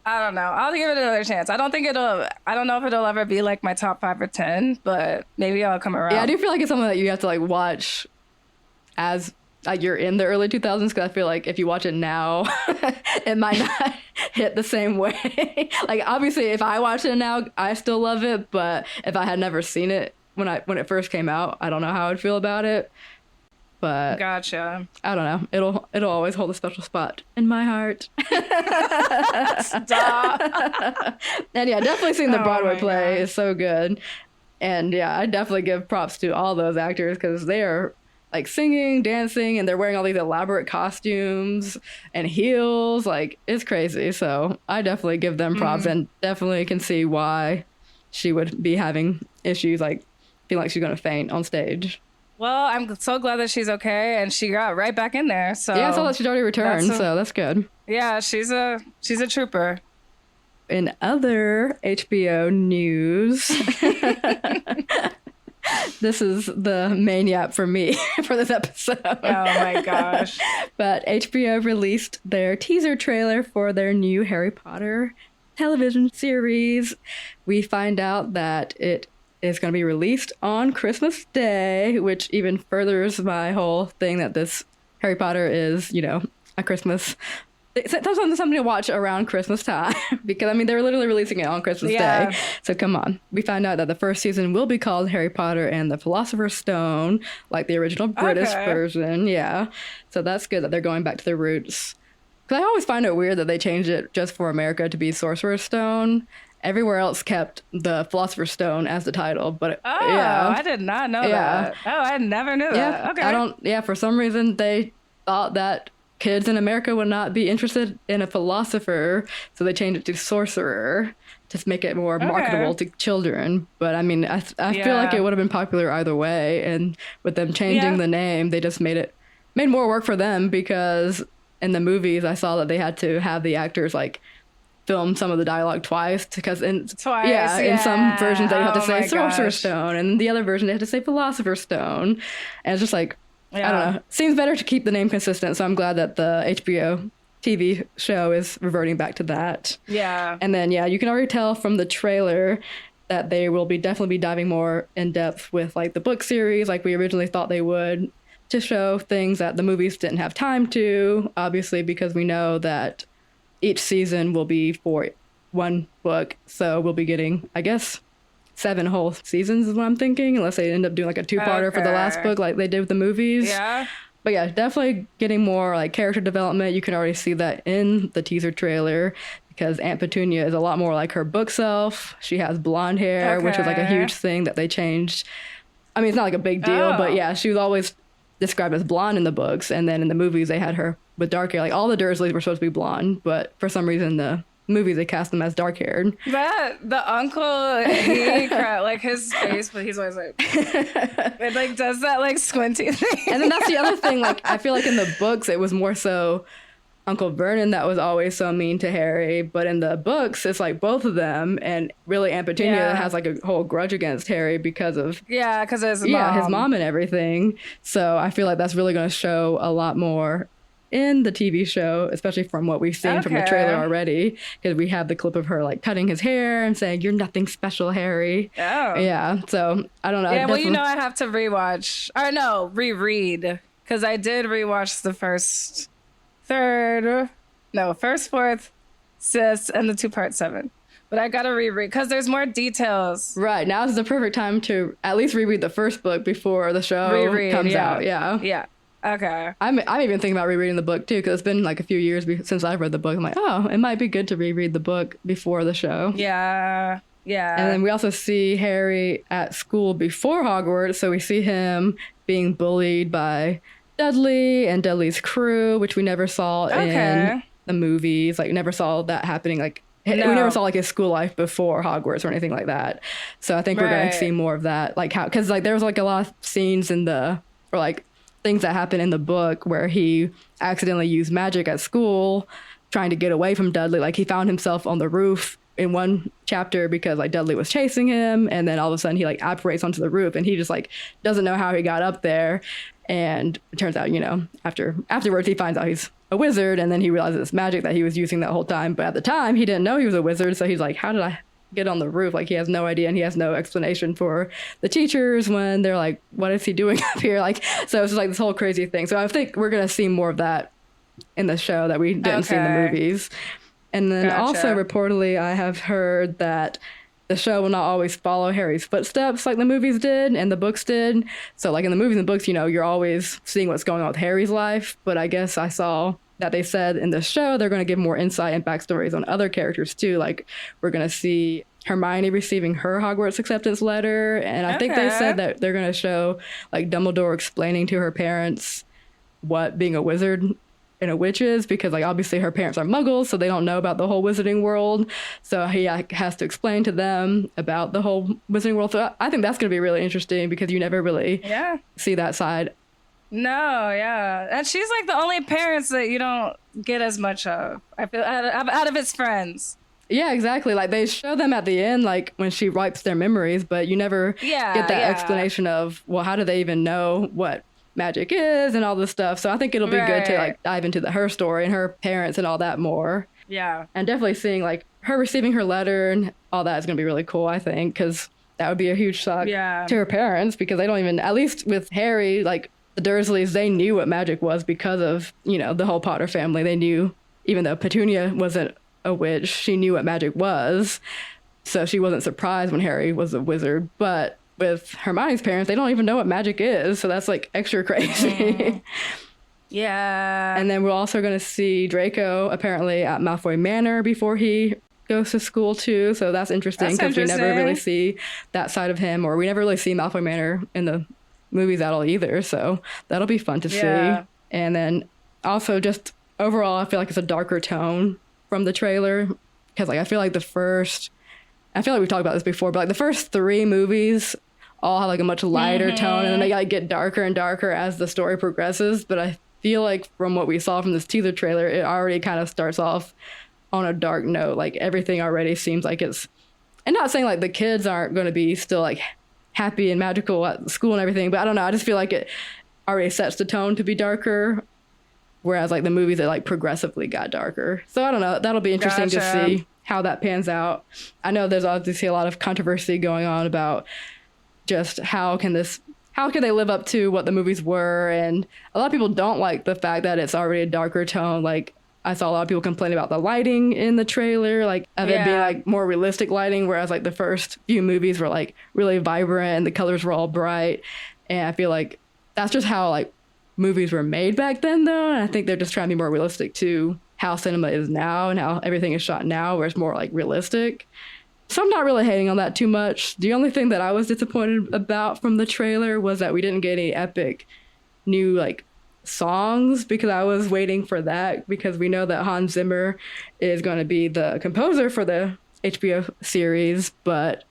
S2: I don't know. I'll give it another chance. I don't know if it'll ever be like my top 5 or 10, but maybe I'll come around.
S3: Yeah, I do feel like it's something that you have to like watch as like you're in the early 2000s, because I feel like if you watch it now, it might not hit the same way. Like obviously, if I watch it now, I still love it, but if I had never seen it when it first came out, I don't know how I'd feel about it. But
S2: gotcha.
S3: I don't know. It'll always hold a special spot in my heart.
S2: Stop.
S3: And yeah, definitely seeing the Broadway play is so good. And yeah, I definitely give props to all those actors because they are like singing, dancing, and they're wearing all these elaborate costumes and heels. Like, it's crazy. So I definitely give them props and definitely can see why she would be having issues, like feeling like she's going to faint on stage.
S2: Well, I'm so glad that she's okay and she got right back in there. So
S3: yeah, I saw that she's already returned, so that's good.
S2: Yeah, she's a trooper.
S3: In other HBO news, this is the main yap for me for this episode. Oh
S2: my gosh.
S3: But HBO released their teaser trailer for their new Harry Potter television series. We find out that it is going to be released on Christmas Day, which even furthers my whole thing that this Harry Potter is, you know, a Christmas. It's something to watch around Christmas time because, I mean, they're literally releasing it on Christmas Day. So come on. We found out that the first season will be called Harry Potter and the Philosopher's Stone, like the original British version. Yeah. So that's good that they're going back to their roots. Because I always find it weird that they changed it just for America to be Sorcerer's Stone. Everywhere else kept the Philosopher's Stone as the title, but
S2: I did not know that. Oh, I never knew that. Okay.
S3: For some reason they thought that kids in America would not be interested in a philosopher, so they changed it to sorcerer to make it more marketable to children. But I mean, I feel like it would have been popular either way, and with them changing the name, they just made more work for them, because in the movies I saw that they had to have the actors like film some of the dialogue twice, because in some versions they have to say Sorcerer's Stone, and the other version they have to say Philosopher's Stone, and it's just like, I don't know, seems better to keep the name consistent. So I'm glad that the HBO TV show is reverting back to that. And then you can already tell from the trailer that they will definitely be diving more in depth with like the book series, like we originally thought they would, to show things that the movies didn't have time to, obviously, because we know that each season will be for one book. So we'll be getting, I guess, 7 whole seasons is what I'm thinking, unless they end up doing like a 2-parter for the last book like they did with the movies. But yeah, definitely getting more like character development. You can already see that in the teaser trailer, because Aunt Petunia is a lot more like her book self. She has blonde hair, which was like a huge thing that they changed. I mean, it's not like a big deal, but yeah, she was always described as blonde in the books, and then in the movies they had her with dark hair. Like all the Dursleys were supposed to be blonde, but for some reason the movies they cast them as dark haired.
S2: That the uncle, he like his face, but he's always like it like does that like squinty thing.
S3: And then that's the other thing, like I feel like in the books it was more so Uncle Vernon that was always so mean to Harry, but in the books it's like both of them, and really Aunt Petunia has like a whole grudge against Harry because of
S2: because of his
S3: mom and everything. So I feel like that's really going to show a lot more in the TV show, especially from what we've seen from the trailer already, because we have the clip of her like cutting his hair and saying, "You're nothing special, Harry." So I don't know.
S2: Well, you know, I have to reread, because I did rewatch the first, 4th, 5th, and the 2-part 7. But I gotta reread because there's more details.
S3: Right, now is the perfect time to at least reread the first book before the show comes out. Okay. I'm even thinking about rereading the book too, because it's been like a few years since I've read the book. I'm like, oh, it might be good to reread the book before the show.
S2: Yeah.
S3: And then we also see Harry at school before Hogwarts, so we see him being bullied by Dudley and Dudley's crew, which we never saw in the movies. Like, never saw that happening. Like, we never saw like his school life before Hogwarts or anything like that. So I think we're going to see more of that. Like how, because like there was like a lot of scenes things that happen in the book where he accidentally used magic at school trying to get away from Dudley. Like he found himself on the roof in one chapter because like Dudley was chasing him, and then all of a sudden he like apparates onto the roof and he just like doesn't know how he got up there. And it turns out, you know, afterwards he finds out he's a wizard, and then he realizes it's magic that he was using that whole time. But at the time he didn't know he was a wizard, so he's like, how did I get on the roof? Like he has no idea, and he has no explanation for the teachers when they're like, what is he doing up here? Like, so it's just like this whole crazy thing. So I think we're gonna see more of that in the show that we didn't see in the movies. And then also reportedly I have heard that the show will not always follow Harry's footsteps like the movies did and the books did. So like in the movies and books, you know, you're always seeing what's going on with Harry's life, but I guess I saw that they said in the show they're going to give more insight and backstories on other characters too. Like we're going to see Hermione receiving her Hogwarts acceptance letter. And I think they said that they're going to show like Dumbledore explaining to her parents what being a wizard and a witch is, because like obviously her parents are muggles, so they don't know about the whole wizarding world. So he has to explain to them about the whole wizarding world. So I think that's going to be really interesting because you never really see that side.
S2: No, yeah. And she's like the only parents that you don't get as much of, I feel, out of his friends.
S3: Yeah, exactly. Like they show them at the end, like when she wipes their memories, but you never get that explanation of, well, how do they even know what magic is and all this stuff. So I think it'll be good to like dive into her story and her parents and all that more.
S2: Yeah.
S3: And definitely seeing like her receiving her letter and all that is going to be really cool, I think, because that would be a huge shock to her parents, because they don't even, at least with Harry, like the Dursleys, they knew what magic was because of, you know, the whole Potter family. They knew, even though Petunia wasn't a witch, she knew what magic was. So she wasn't surprised when Harry was a wizard. But with Hermione's parents, they don't even know what magic is. So that's like extra crazy.
S2: Yeah.
S3: And then we're also going to see Draco apparently at Malfoy Manor before he goes to school too. So that's interesting because we never really see that side of him, or we never really see Malfoy Manor in the movies at all either. So that'll be fun to see. And then also just overall, I feel like it's a darker tone from the trailer, because like I feel like we've talked about this before, but like the first 3 movies all have like a much lighter tone, and then they like get darker and darker as the story progresses. But I feel like from what we saw from this teaser trailer, it already kind of starts off on a dark note. Like everything already seems like it's, and not saying like the kids aren't going to be still like happy and magical at school and everything, but I don't know, I just feel like it already sets the tone to be darker, whereas like the movies that like progressively got darker. So I don't know, that'll be interesting to see how that pans out. I know there's obviously a lot of controversy going on about just how can they live up to what the movies were, and a lot of people don't like the fact that it's already a darker tone. Like I saw a lot of people complain about the lighting in the trailer, like of it being like more realistic lighting, whereas like the first few movies were like really vibrant and the colors were all bright. And I feel like that's just how like movies were made back then though, and I think they're just trying to be more realistic to how cinema is now and how everything is shot now, where it's more like realistic. So I'm not really hating on that too much. The only thing that I was disappointed about from the trailer was that we didn't get any epic new like songs, because I was waiting for that, because we know that Hans Zimmer is going to be the composer for the HBO series, but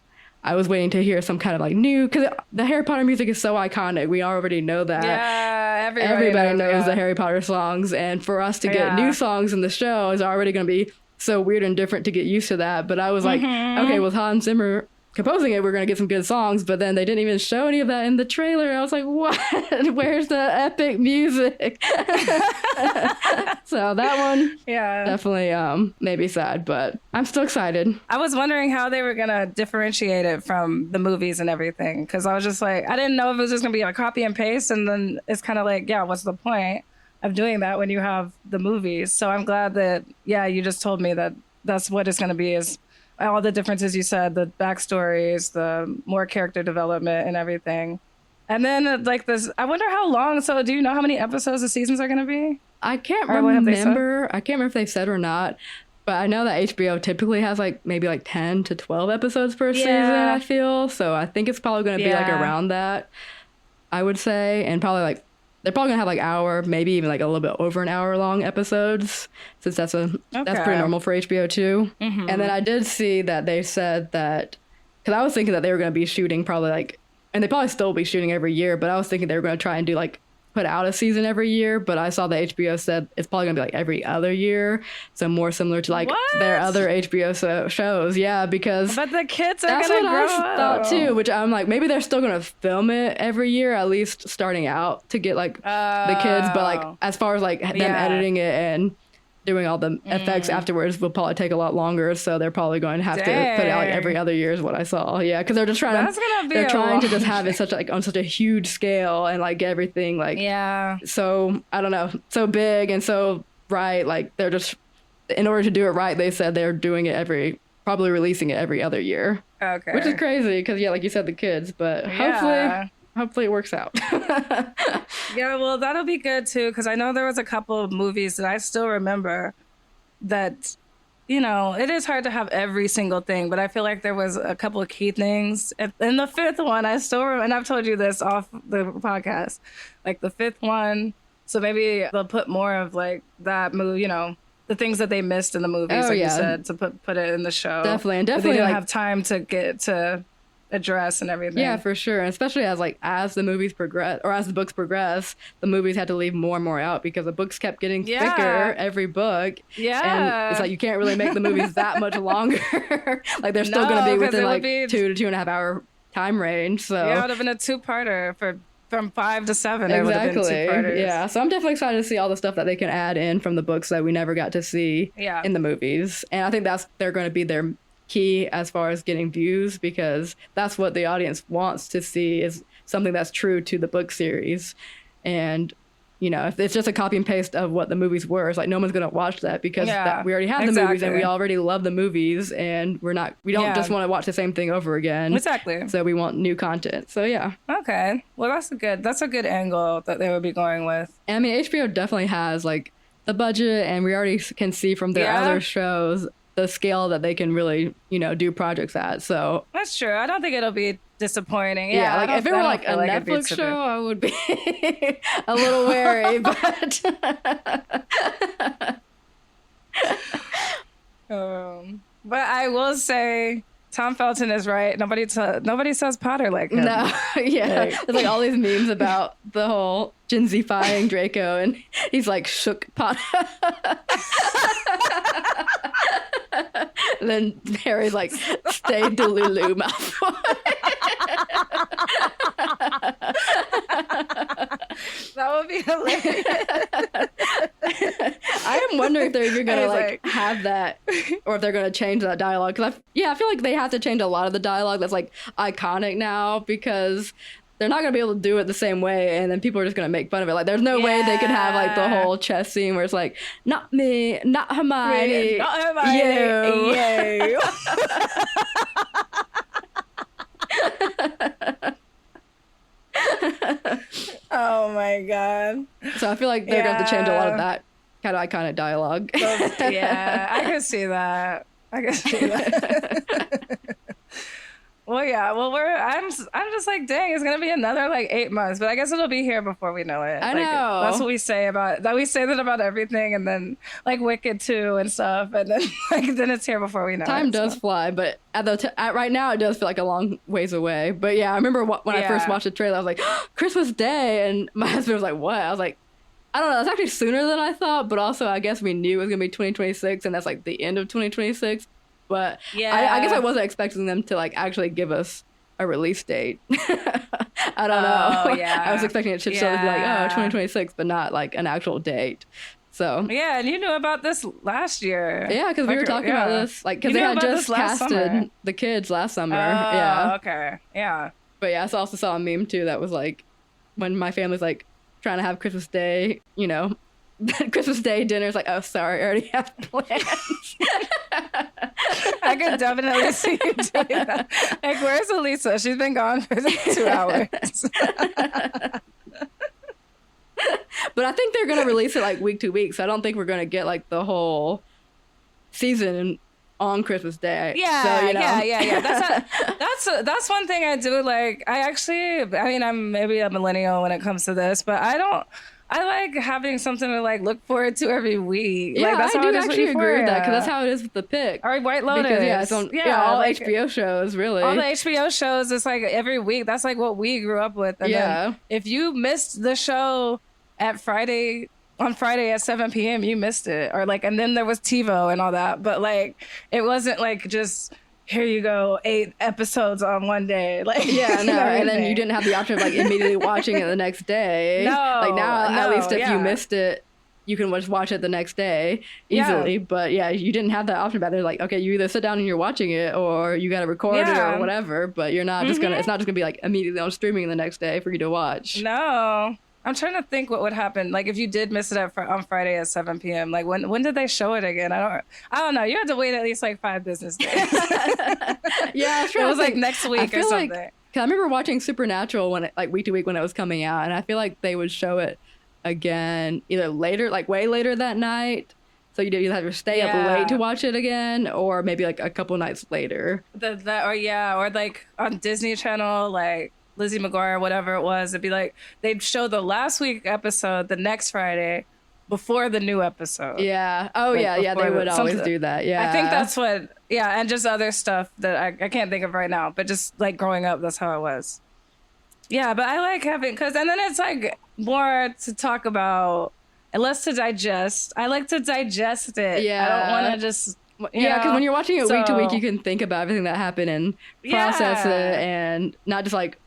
S3: I was waiting to hear some kind of like new, because the Harry Potter music is so iconic. We already know that.
S2: Yeah,
S3: everybody knows the Harry Potter songs, and for us to get new songs in the show is already going to be so weird and different to get used to that. But I was like, okay, with Hans Zimmer composing it, we're going to get some good songs, but then they didn't even show any of that in the trailer. I was like, what? Where's the epic music? So that one definitely made me sad, but I'm still excited.
S2: I was wondering how they were going to differentiate it from the movies and everything, because I was just like, I didn't know if it was just going to be a copy and paste, and then it's kind of like, what's the point of doing that when you have the movies? So I'm glad that, you just told me that that's what it's going to be, is all the differences you said, the backstories, the more character development and everything. And then like this, I wonder how long. So do you know how many episodes the seasons are going to be?
S3: I can't remember. I can't remember if they've said or not, but I know that HBO typically has like maybe like 10 to 12 episodes per season, I feel. So I think it's probably going to be like around that, I would say. And probably like, they're probably gonna have like hour, maybe even like a little bit over an hour long episodes, since that's pretty normal for HBO too. And then I did see that they said that, because I was thinking that they were gonna be shooting probably like, and they probably still be shooting every year, but I was thinking they were gonna try and do like put out a season every year, but I saw that HBO said it's probably gonna be like every other year, so more similar to like their other HBO shows. Yeah, because
S2: but the kids are
S3: that's
S2: gonna
S3: what
S2: grow
S3: I thought too, which I'm like, maybe they're still gonna film it every year, at least starting out, to get like the kids, but like as far as like them editing it and doing all the effects afterwards will probably take a lot longer, so they're probably going to have to put it out like every other year is what I saw. Yeah, because they're just trying to just have it such like on such a huge scale and like get everything like so I don't know, so big and so right, like they're just, in order to do it right, they said they're doing it probably releasing it every other year. Okay, which is crazy because like you said, the kids, but hopefully it works out.
S2: Yeah, well, that'll be good too, because I know there was a couple of movies that I still remember that you know, it is hard to have every single thing, but I feel like there was a couple of key things. And the fifth one, I still remember, and I've told you this off the podcast, like the fifth one. So maybe they'll put more of like that movie, you know, the things that they missed in the movies, you said, to put it in the show.
S3: Definitely. And
S2: they
S3: definitely
S2: didn't
S3: like,
S2: have time to get to address and everything.
S3: Yeah, for sure. And especially as the movies progress, or as the books progress, the movies had to leave more and more out because the books kept getting thicker every book.
S2: Yeah.
S3: And it's like you can't really make the movies that much longer. Like they're still going to be within like 2 to 2.5 hour time range. So
S2: yeah, it would have been a 2-parter from 5 to 7.
S3: Exactly.
S2: It would have been 2 parters.
S3: Yeah. So I'm definitely excited to see all the stuff that they can add in from the books that we never got to see in the movies. And I think they're going to be their key as far as getting views, because that's what the audience wants to see, is something that's true to the book series. And you know, if it's just a copy and paste of what the movies were, it's like no one's going to watch that, because we already have the movies and we already love the movies, and we don't just want to watch the same thing over again.
S2: Exactly.
S3: So we want new content. So yeah.
S2: Okay. Well, that's a good angle that they would be going with.
S3: And I mean, HBO definitely has like the budget, and we already can see from their other shows the scale that they can really, you know, do projects at. So
S2: that's true. I don't think it'll be disappointing.
S3: Yeah, like if it were like a Netflix show, I would be a little wary, but
S2: but I will say Tom Felton is right. Nobody says Potter like him.
S3: No, yeah. There's like all these memes about the whole Gen Z-fying Draco, and he's like shook Potter. And then Harry's like, stay Delulu, Malfoy.
S2: That would be hilarious.
S3: I am wondering if they're even gonna like have that, or if they're gonna change that dialogue. Because I feel like they have to change a lot of the dialogue that's like iconic now, because they're not gonna be able to do it the same way, and then people are just gonna make fun of it. Like, there's no way they could have like the whole chess scene where it's like, not me, not Hermione,
S2: not Hermione, you. Oh my god.
S3: So I feel like they're gonna have to change a lot of that kind of iconic dialogue.
S2: Yeah, I can see that. Well, yeah. Well, I'm just like, dang, it's gonna be another like 8 months, but I guess it'll be here before we know it.
S3: I
S2: know. That's what we say about that. We say that about everything, and then like Wicked 2 and stuff, and then then it's here before we know it.
S3: Time does fly, but at right now it does feel like a long ways away. But yeah, I remember when I first watched the trailer, I was like, Christmas Day, and my husband was like, what? I was like, I don't know. It's actually sooner than I thought, but also I guess we knew it was gonna be 2026, and that's like the end of 2026. But I guess I wasn't expecting them to like actually give us a release date. I don't know. Yeah. I was expecting it to still be like, 2026, but not like an actual date. So
S2: yeah, and you knew about this last year.
S3: Yeah, because we were talking about this, like, because they had just casted the kids last summer.
S2: Okay. Yeah.
S3: But yeah, I also saw a meme too that was like, when my family's like trying to have Christmas Day, you know, Christmas Day dinner's like, oh, sorry, I already have plans.
S2: I could definitely see you doing that. Like, where's Elisa? She's been gone for 2 hours.
S3: But I think they're going to release it like week to week, so I don't think we're going to get like the whole season on Christmas Day.
S2: Yeah,
S3: so, you know.
S2: yeah. That's one thing I do like. I'm maybe a millennial when it comes to this, but I like having something to like look forward to every week.
S3: Yeah,
S2: like, that's
S3: I
S2: how
S3: do actually agree with that, because that's
S2: how
S3: how it is with the pick.
S2: Or White Lotus.
S3: Because, all like, HBO shows, really.
S2: All the HBO shows, it's like every week. That's like what we grew up with. And then if you missed the show on Friday at 7 p.m., you missed it. Or like, and then there was TiVo and all that. But like, it wasn't like just, here you go, 8 episodes on one day. Like,
S3: and then you didn't have the option of like immediately watching it the next day. Like now, at least if you missed it, you can just watch it the next day easily. But you didn't have that option back there. Like, okay, you either sit down and you're watching it, or you got to record it or whatever. But you're not just gonna. It's not just gonna be like immediately on streaming the next day for you to watch.
S2: No. I'm trying to think what would happen. Like, if you did miss it on Friday at 7 p.m., like, when did they show it again? I don't know. You had to wait at least, like, 5 business days.
S3: Yeah, sure.
S2: It was, like, next week or something.
S3: Like, I remember watching Supernatural week to week when it was coming out, and I feel like they would show it again either later, like, way later that night, So you either have to stay up late to watch it again, or maybe like a couple nights later.
S2: Or like on Disney Channel, like Lizzie McGuire, whatever it was, it'd be like they'd show the last week episode the next Friday before the new episode.
S3: Yeah. Oh, like yeah. They would always do that. Yeah.
S2: I think that's what. Yeah, and just other stuff that I can't think of right now, but just like growing up, that's how it was. Yeah, but I like having and then it's like more to talk about. And less to digest. I like to digest it.
S3: Yeah.
S2: I don't want to just...
S3: because when you're watching it week to week, you can think about everything that happened and process it, and not just like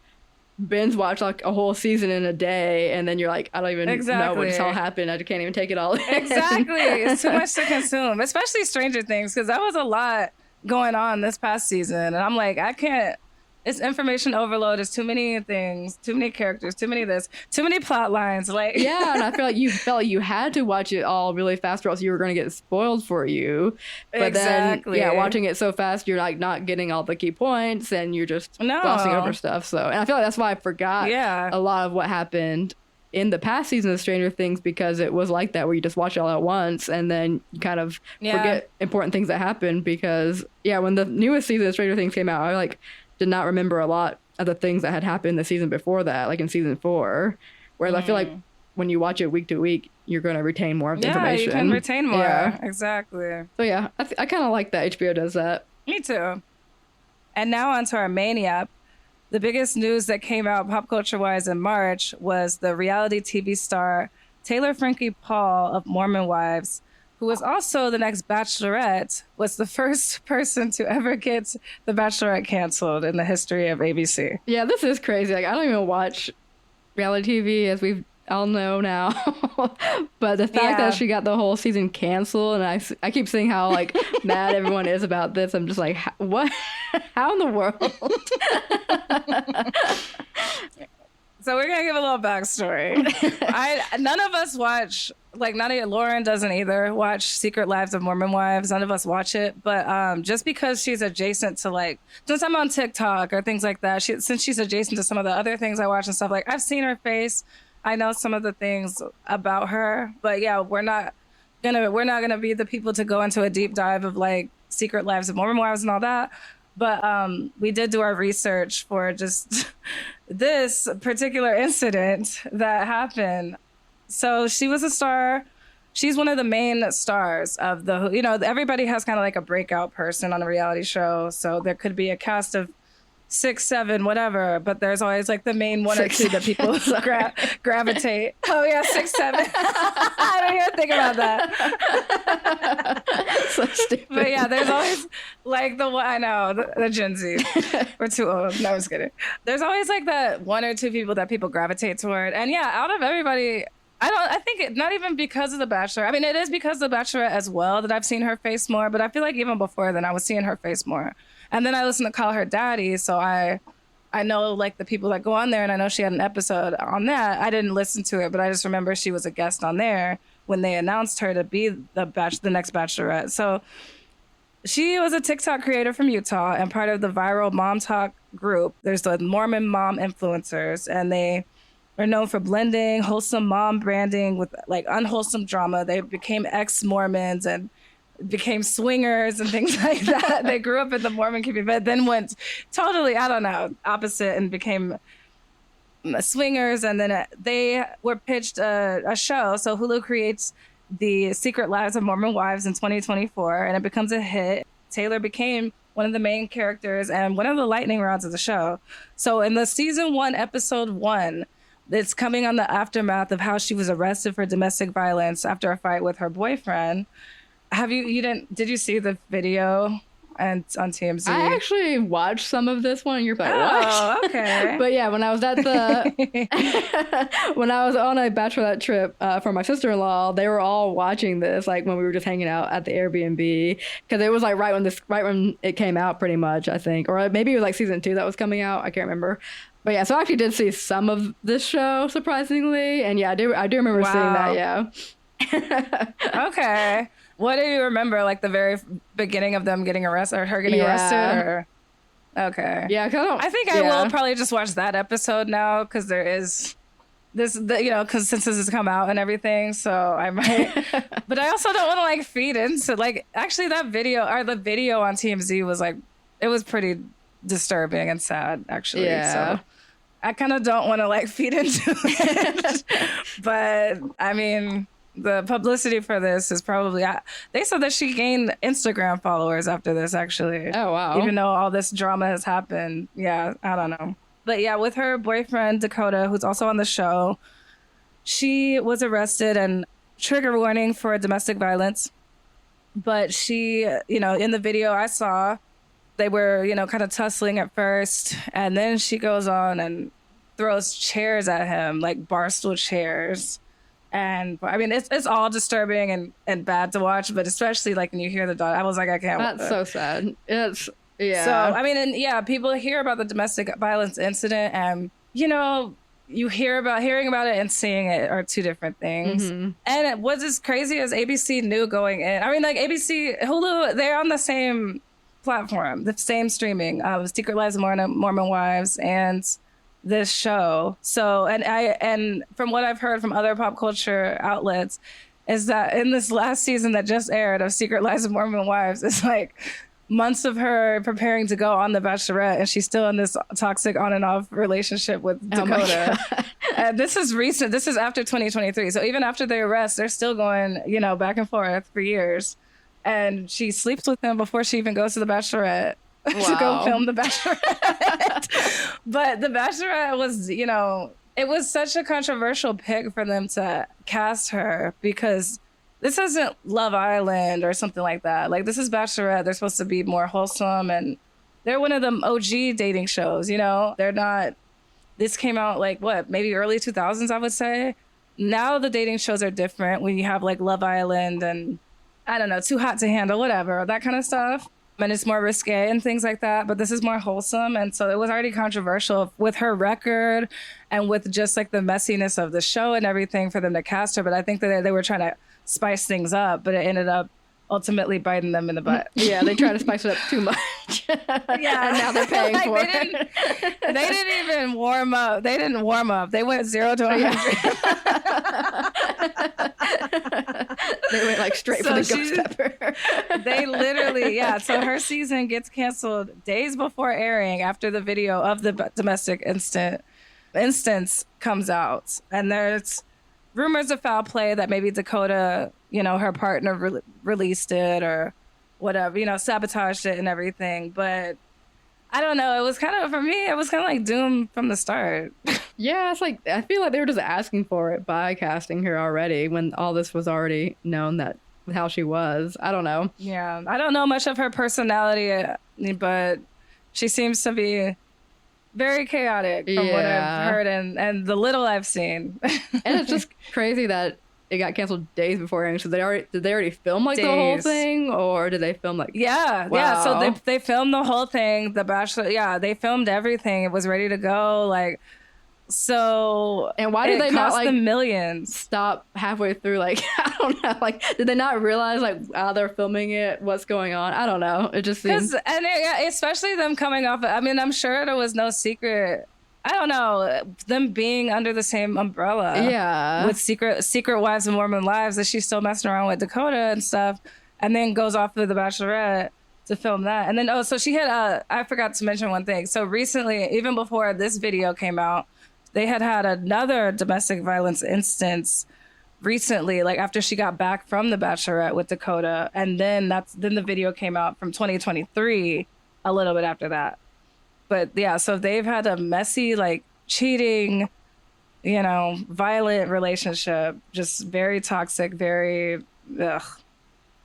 S3: binge watch like a whole season in a day, and then you're like, I don't even know what just all happened. I just can't even take it all in.
S2: Exactly. It's too much to consume, especially Stranger Things, because that was a lot going on this past season. And I'm like, I can't... It's information overload. It's too many things, too many characters, too many this, too many plot lines. Like
S3: yeah, and I feel like you felt like you had to watch it all really fast, or else you were going to get spoiled for you. But then, watching it so fast, you're like not getting all the key points, and you're just glossing over stuff. So, and I feel like that's why I forgot a lot of what happened in the past season of Stranger Things, because it was like that, where you just watch it all at once and then you kind of forget important things that happened. Because when the newest season of Stranger Things came out, I like did not remember a lot of the things that had happened the season before that, like in season 4. Whereas I feel like when you watch it week to week, you're going to retain more of the information.
S2: Yeah, you can retain more. Yeah. Exactly.
S3: So yeah, I kind of like that HBO does that.
S2: Me too. And now onto our mania. The biggest news that came out pop culture-wise in March was the reality TV star Taylor Frankie Paul of Mormon Wives, who was also the next Bachelorette, was the first person to ever get the Bachelorette canceled in the history of ABC.
S3: Yeah, this is crazy. Like, I don't even watch reality TV, as we've all know now. But the fact that she got the whole season canceled, and I keep seeing how like mad everyone is about this. I'm just like, what? How in the world?
S2: So we're going to give a little backstory. None of us watch, like Lauren doesn't either watch Secret Lives of Mormon Wives. None of us watch it. But just because she's adjacent to like, since I'm on TikTok or things like that, since she's adjacent to some of the other things I watch and stuff, like I've seen her face. I know some of the things about her. But yeah, we're not gonna be the people to go into a deep dive of like Secret Lives of Mormon Wives and all that. But we did do our research for just this particular incident that happened. So she was a star. She's one of the main stars of everybody has kind of like a breakout person on a reality show. So there could be a cast of 6, 7, whatever, but there's always like the main one or two that people gravitate. Oh yeah, 6, 7. I don't even think about that.
S3: So stupid.
S2: But yeah, there's always like the Gen Z. We're too old. No, I was kidding. There's always like that one or two people that people gravitate toward. And yeah, out of everybody, I think not even because of The Bachelor. I mean, it is because of The Bachelorette as well that I've seen her face more, but I feel like even before then I was seeing her face more. And then I listened to Call Her Daddy, so I know like the people that go on there, and I know she had an episode on that. I didn't listen to it, but I just remember she was a guest on there when they announced her to be the next Bachelorette. So she was a TikTok creator from Utah and part of the viral Mom Talk group. There's the Mormon mom influencers, and they are known for blending wholesome mom branding with like unwholesome drama. They became ex-Mormons and became swingers and things like that. They grew up in the Mormon community, but then went totally, opposite and became swingers. And then they were pitched a show. So Hulu creates the Secret Lives of Mormon Wives in 2024, and it becomes a hit. Taylor became one of the main characters and one of the lightning rods of the show. So in the season 1, episode 1, it's coming on the aftermath of how she was arrested for domestic violence after a fight with her boyfriend. Did you see the video and on TMZ?
S3: I actually watched some of this one. You're like,
S2: what?
S3: Oh, okay. But yeah, when I was on a Bachelorette trip for my sister-in-law, they were all watching this, like when we were just hanging out at the Airbnb, because it was like right when it came out, pretty much, I think, or maybe it was like season 2 that was coming out. I can't remember. But yeah, so I actually did see some of this show, surprisingly, and yeah, I do remember seeing that. Yeah.
S2: Okay. What do you remember, like the very beginning of them getting arrested, or her getting arrested? Or... Okay.
S3: Yeah,
S2: I think I will probably just watch that episode now, because there is consensus has come out and everything. So I might, but I also don't want to like feed into like, actually the video on TMZ was like, it was pretty disturbing and sad actually.
S3: Yeah.
S2: So I kind of don't want to like feed into it. But I mean, the publicity for this is probably, they said that she gained Instagram followers after this actually.
S3: Oh, wow.
S2: Even though all this drama has happened. Yeah, I don't know. But yeah, with her boyfriend, Dakota, who's also on the show, she was arrested and trigger warning for domestic violence. But she, in the video I saw, they were, kind of tussling at first. And then she goes on and throws chairs at him, like barstool chairs. And I mean, it's all disturbing and bad to watch, but especially like when you hear the dog, I was like, I can't.
S3: That's so sad. Yeah.
S2: So, I mean, and yeah, people hear about the domestic violence incident and, hearing about it and seeing it are two different things. Mm-hmm. And what's as crazy as ABC knew going in. I mean, like ABC, Hulu, they're on the same platform, the same streaming, Secret Lives of Mormon Wives and this show. So, and from what I've heard from other pop culture outlets is that in this last season that just aired of Secret Lives of Mormon Wives, it's like months of her preparing to go on The Bachelorette, and she's still in this toxic on and off relationship with Dakota. And this is recent. This is after 2023. So even after the arrest, they're still going, back and forth for years. And she sleeps with him before she even goes to The Bachelorette to go film The Bachelorette. But The Bachelorette was, it was such a controversial pick for them to cast her because this isn't Love Island or something like that. Like, this is Bachelorette. They're supposed to be more wholesome, and they're one of them OG dating shows, They're not, this came out like, maybe early 2000s, I would say. Now the dating shows are different when you have like Love Island and, I don't know, Too Hot to Handle, whatever, that kind of stuff. And it's more risque and things like that. But this is more wholesome. And so it was already controversial with her record and with just like the messiness of the show and everything for them to cast her. But I think that they were trying to spice things up, but it ended up ultimately biting them in the butt.
S3: Yeah, they tried to spice it up too much.
S2: Yeah.
S3: And now they're paying for it.
S2: They didn't even warm up. They didn't warm up. They went 0 to 100.
S3: They went like straight for the ghost pepper.
S2: They literally, so her season gets canceled days before airing after the video of the domestic instance comes out. And there's rumors of foul play that maybe Dakota, her partner released it or whatever, sabotaged it and everything. But I don't know. It was kind of, for me, it was kind of like doomed from the start.
S3: Yeah, it's like, I feel like they were just asking for it by casting her already when all this was already known that how she was. I don't know.
S2: Yeah, I don't know much of her personality, but she seems to be very chaotic from what I've heard and the little I've seen.
S3: And it's just crazy that it got canceled days before airing. So did they already film like the whole thing, or did they film like?
S2: Yeah. So they filmed the whole thing. The Bachelor, they filmed everything. It was ready to go. Like, so. And why did they not like them millions?
S3: Stop halfway through? Like, I don't know. Like, did they not realize like while they're filming it, what's going on? I don't know. It just seems.
S2: Especially them coming off. I mean, I'm sure there was no secret. I don't know, them being under the same umbrella. Yeah. With Secret Wives and Mormon Lives, that she's still messing around with Dakota and stuff, and then goes off with The Bachelorette to film that. And then, so she had, I forgot to mention one thing. So recently, even before this video came out, they had another domestic violence instance recently, like after she got back from The Bachelorette with Dakota. And then the video came out from 2023, a little bit after that. But yeah, so they've had a messy, like, cheating, violent relationship, just very toxic, very, ugh.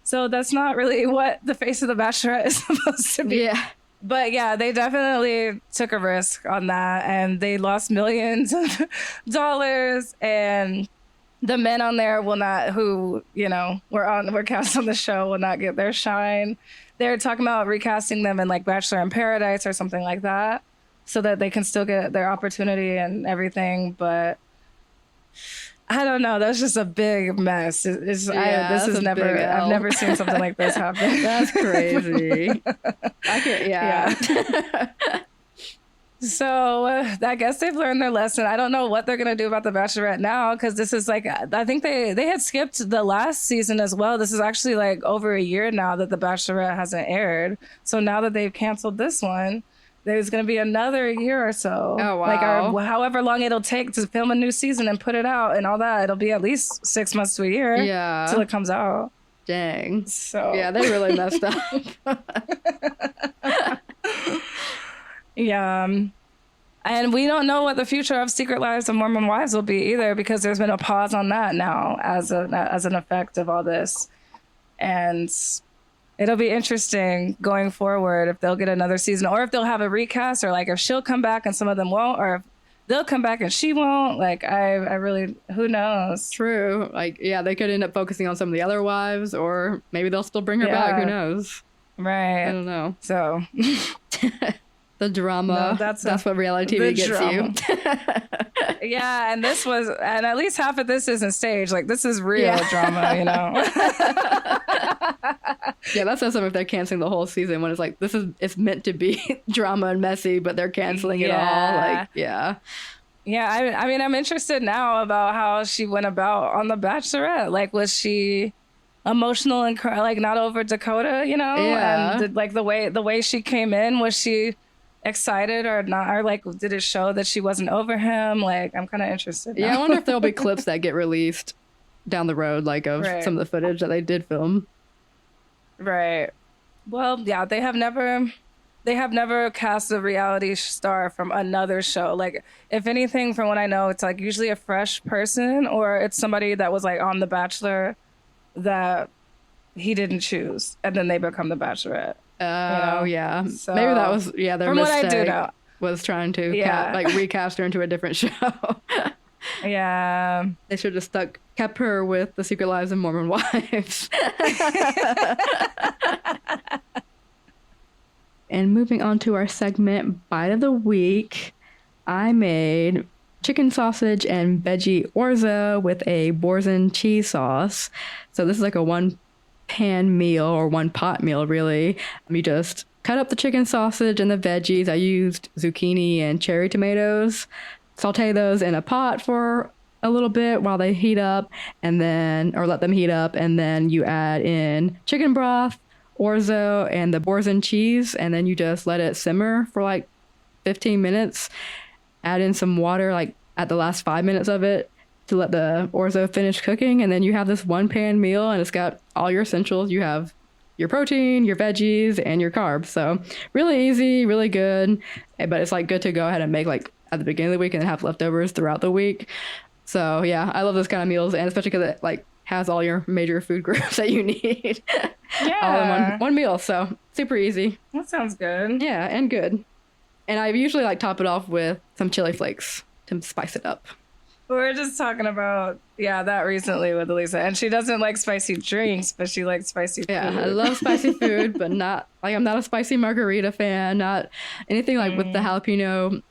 S2: So that's not really what the face of The Bachelorette is supposed to be. Yeah. But yeah, they definitely took a risk on that, and they lost millions of dollars, and the men on there will not, who, were cast on the show, will not get their shine. They're talking about recasting them in like Bachelor in Paradise or something like that, so that they can still get their opportunity and everything. But I don't know. That's just a big mess. I've never seen something like this happen.
S3: That's crazy.
S2: So I guess they've learned their lesson. I don't know what they're going to do about The Bachelorette now, because this is like, I think they had skipped the last season as well. This is actually like over a year now that The Bachelorette hasn't aired. So now that they've canceled this one, there's going to be another year or so.
S3: Oh, wow.
S2: Like, or however long it'll take to film a new season and put it out and all that. It'll be at least 6 months to a year till it comes out.
S3: Dang.
S2: So
S3: yeah, they really messed up.
S2: Yeah. And we don't know what the future of Secret Lives of Mormon Wives will be either, because there's been a pause on that now as an effect of all this. And it'll be interesting going forward if they'll get another season, or if they'll have a recast, or like if she'll come back and some of them won't, or if they'll come back and she won't. Like, I really, who knows?
S3: True. Like, yeah, they could end up focusing on some of the other wives, or maybe they'll still bring her back. Who knows?
S2: Right.
S3: I don't know.
S2: So...
S3: The drama.
S2: No,
S3: that's what reality TV gets
S2: drama.
S3: You.
S2: Yeah, and at least half of this isn't staged. Like, this is real drama, you know?
S3: Yeah, that says something if they're canceling the whole season, when it's like, it's meant to be drama and messy, but they're canceling it all. Like, yeah.
S2: Yeah, I mean, I'm interested now about how she went about on The Bachelorette. Like, was she emotional and like not over Dakota, you know?
S3: Yeah.
S2: And did, like, the way she came in, was she excited or not, or like did it show that she wasn't over him? Like, I'm kind of interested now.
S3: Yeah, I wonder if there'll be clips that get released down the road, like of some of the footage that they did film.
S2: Right. Well, yeah, they have never cast a reality star from another show. Like, if anything, from what I know, it's like usually a fresh person, or it's somebody that was like on The Bachelor that he didn't choose, and then they become The Bachelorette.
S3: Oh, yeah.
S2: So,
S3: maybe that was, their
S2: from
S3: mistake.
S2: What I do know,
S3: was trying to recast her into a different show.
S2: Yeah.
S3: They should have kept her with The Secret Lives of Mormon Wives. And moving on to our segment, Bite of the Week, I made chicken sausage and veggie orzo with a Boursin cheese sauce. So this is like a one-pan meal, or one-pot meal, really. You just cut up the chicken sausage and the veggies. I used zucchini and cherry tomatoes. Saute those in a pot for a little bit while they heat up, or let them heat up, and then you add in chicken broth, orzo, and the Boursin cheese, and then you just let it simmer for like 15 minutes. Add in some water like at the last 5 minutes of it to let the orzo finish cooking, and then you have this one pan meal, and it's got all your essentials. You have your protein, your veggies, and your carbs. So really easy, really good, but it's like good to go ahead and make like at the beginning of the week and then have leftovers throughout the week. So yeah, I love this kind of meals, and especially because it like has all your major food groups that you need all in one meal. So super easy.
S2: That sounds good.
S3: Yeah, and good. And I usually like top it off with some chili flakes to spice it up.
S2: We were just talking about that recently with Elisa, and she doesn't like spicy drinks, but she likes spicy food.
S3: Yeah, I love spicy food, but I'm not a spicy margarita fan. Not anything like with the jalapeno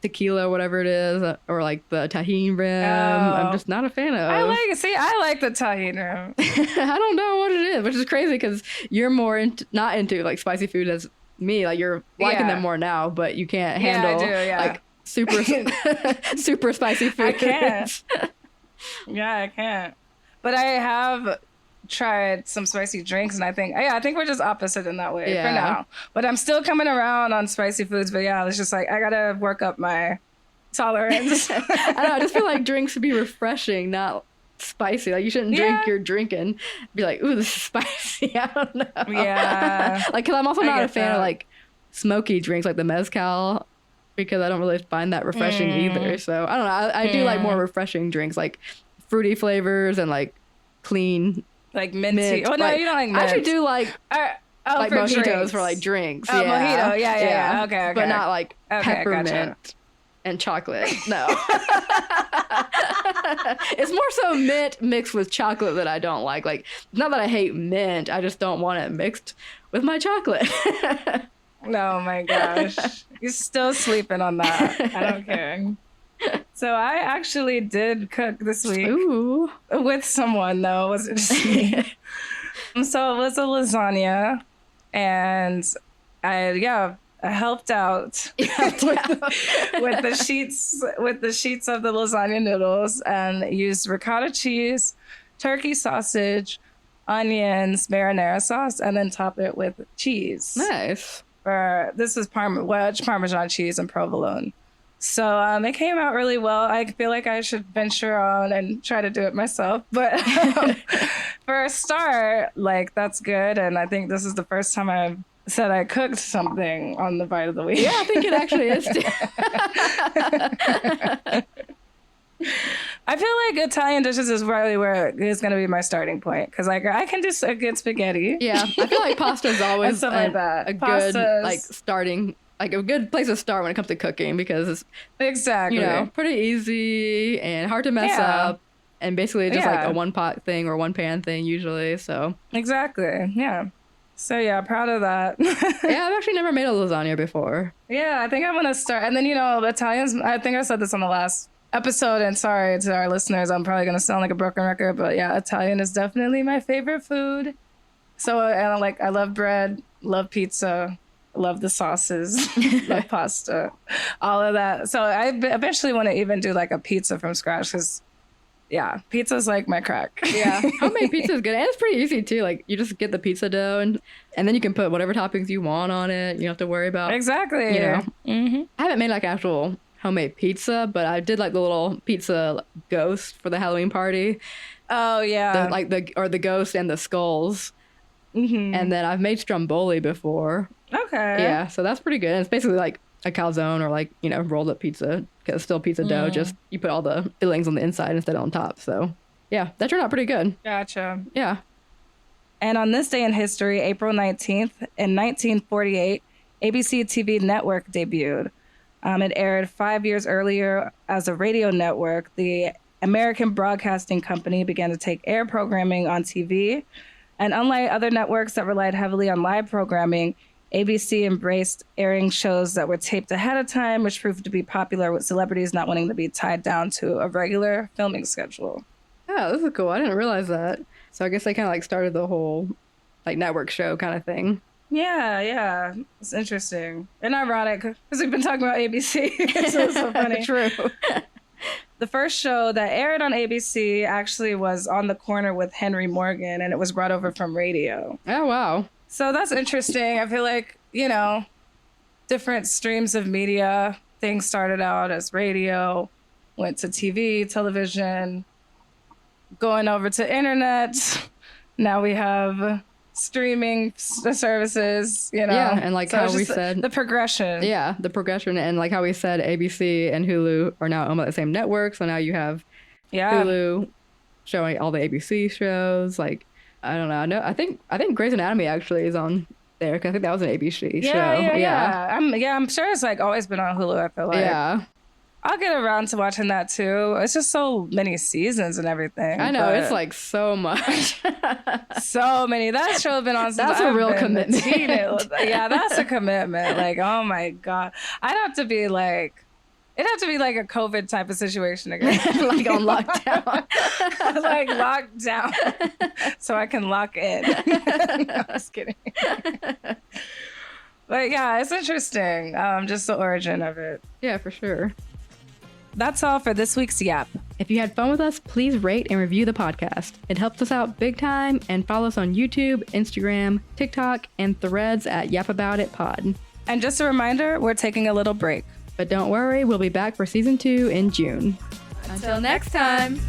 S3: tequila, whatever it is, or like the tahini rim. I'm just not a fan of.
S2: I like the tahini rim.
S3: I don't know what it is, which is crazy because you're more not into like spicy food as me. Like, you're liking them more now, but you can't handle like super super spicy food.
S2: I can't. I can't. But I have tried some spicy drinks, and I think we're just opposite in that way for now. But I'm still coming around on spicy foods. But it's just like I gotta work up my tolerance.
S3: I don't know, I just feel like drinks should be refreshing, not spicy. Like, you shouldn't drink your drink and be like, ooh, this is spicy. I don't know.
S2: Yeah.
S3: Like, because I'm also not a fan of like smoky drinks like the mezcal, because I don't really find that refreshing either. So I don't know. I do like more refreshing drinks, like fruity flavors and like clean,
S2: like minty. Oh no, you don't like mint.
S3: I actually do like like mojitos
S2: drinks.
S3: For like drinks.
S2: Oh, mojito. Yeah. Okay.
S3: But not like peppermint and chocolate. No. It's more so mint mixed with chocolate that I don't like. Like, not that I hate mint, I just don't want it mixed with my chocolate.
S2: Oh my gosh. You're still sleeping on that. I don't care. So I actually did cook this week.
S3: Ooh.
S2: With someone, though. It wasn't just me. So it was a lasagna. And I helped out with the sheets of the lasagna noodles, and used ricotta cheese, turkey sausage, onions, marinara sauce, and then top it with cheese.
S3: Nice.
S2: This is wedge Parmesan cheese and provolone. So it came out really well. I feel like I should venture on and try to do it myself. But for a start, like, that's good. And I think this is the first time I've said I cooked something on the Bite of the Week.
S3: Yeah, I think it actually is too.
S2: I feel like Italian dishes is really where is going to be my starting point, because like I can do a good spaghetti.
S3: Yeah, I feel like pasta is always
S2: like that.
S3: a good like starting, like a good place to start when it comes to cooking, because it's
S2: exactly,
S3: you know, pretty easy and hard to mess up, and basically just like a one pot thing or one pan thing usually. So
S2: exactly, yeah. So yeah, proud of that.
S3: Yeah, I've actually never made a lasagna before.
S2: Yeah, I think I'm gonna start, and then Italians. I think I said this on the last episode, and sorry to our listeners, I'm probably gonna sound like a broken record, but yeah, Italian is definitely my favorite food. So and I love bread, love pizza, love the sauces, love pasta, all of that. So I eventually want to even do like a pizza from scratch, because yeah, pizza's like my crack.
S3: Yeah, homemade pizza is good, and it's pretty easy too. Like, you just get the pizza dough, and then you can put whatever toppings you want on it. You don't have to worry about
S2: exactly.
S3: You know, I haven't made like actual homemade pizza, but I did like the little pizza ghost for the Halloween party.
S2: Oh yeah,
S3: the ghost and the skulls. And then I've made stromboli before.
S2: Okay.
S3: Yeah, so that's pretty good. And it's basically like a calzone, or like, you know, rolled up pizza, because it's still pizza dough, just you put all the fillings on the inside instead of on top. So yeah, that turned out pretty good.
S2: Gotcha.
S3: Yeah.
S2: And on this day in history, April 19th, in 1948, ABC TV network debuted. It aired 5 years earlier as a radio network. The American Broadcasting Company began to take air programming on TV. And unlike other networks that relied heavily on live programming, ABC embraced airing shows that were taped ahead of time, which proved to be popular with celebrities not wanting to be tied down to a regular filming schedule.
S3: Oh, this is cool. I didn't realize that. So I guess they kind of like started the whole like network show kind of thing.
S2: Yeah. It's interesting and ironic, because we've been talking about ABC. So it's so funny.
S3: True.
S2: The first show that aired on ABC actually was On the Corner with Henry Morgan, and it was brought over from radio.
S3: Oh, wow.
S2: So that's interesting. I feel like, you know, different streams of media. Things started out as radio, went to TV, television, going over to internet. Now we have streaming services, you know.
S3: Yeah, and like
S2: so
S3: how we said
S2: the progression.
S3: Yeah, the progression, and like how we said, ABC and Hulu are now owned by the same network. So now you have Hulu showing all the ABC shows. Like, I don't know. I think Grey's Anatomy actually is on there, because I think that was an ABC show.
S2: Yeah. I'm sure it's like always been on Hulu. I feel like.
S3: Yeah.
S2: I'll get around to watching that too. It's just so many seasons and everything.
S3: I know, it's like so much.
S2: So many. That show has been on since
S3: That's a real commitment.
S2: Yeah, that's a commitment. Like, oh my God. It'd have to be like a COVID type of situation again.
S3: Like on lockdown.
S2: Like lockdown. So I can lock in. No, just kidding. But yeah, it's interesting. Just the origin of it.
S3: Yeah, for sure.
S2: That's all for this week's Yap.
S3: If you had fun with us, please rate and review the podcast. It helps us out big time, and follow us on YouTube, Instagram, TikTok, and Threads at YapAboutItPod.
S2: And just a reminder, we're taking a little break.
S3: But don't worry, we'll be back for season 2 in June.
S1: Until next time.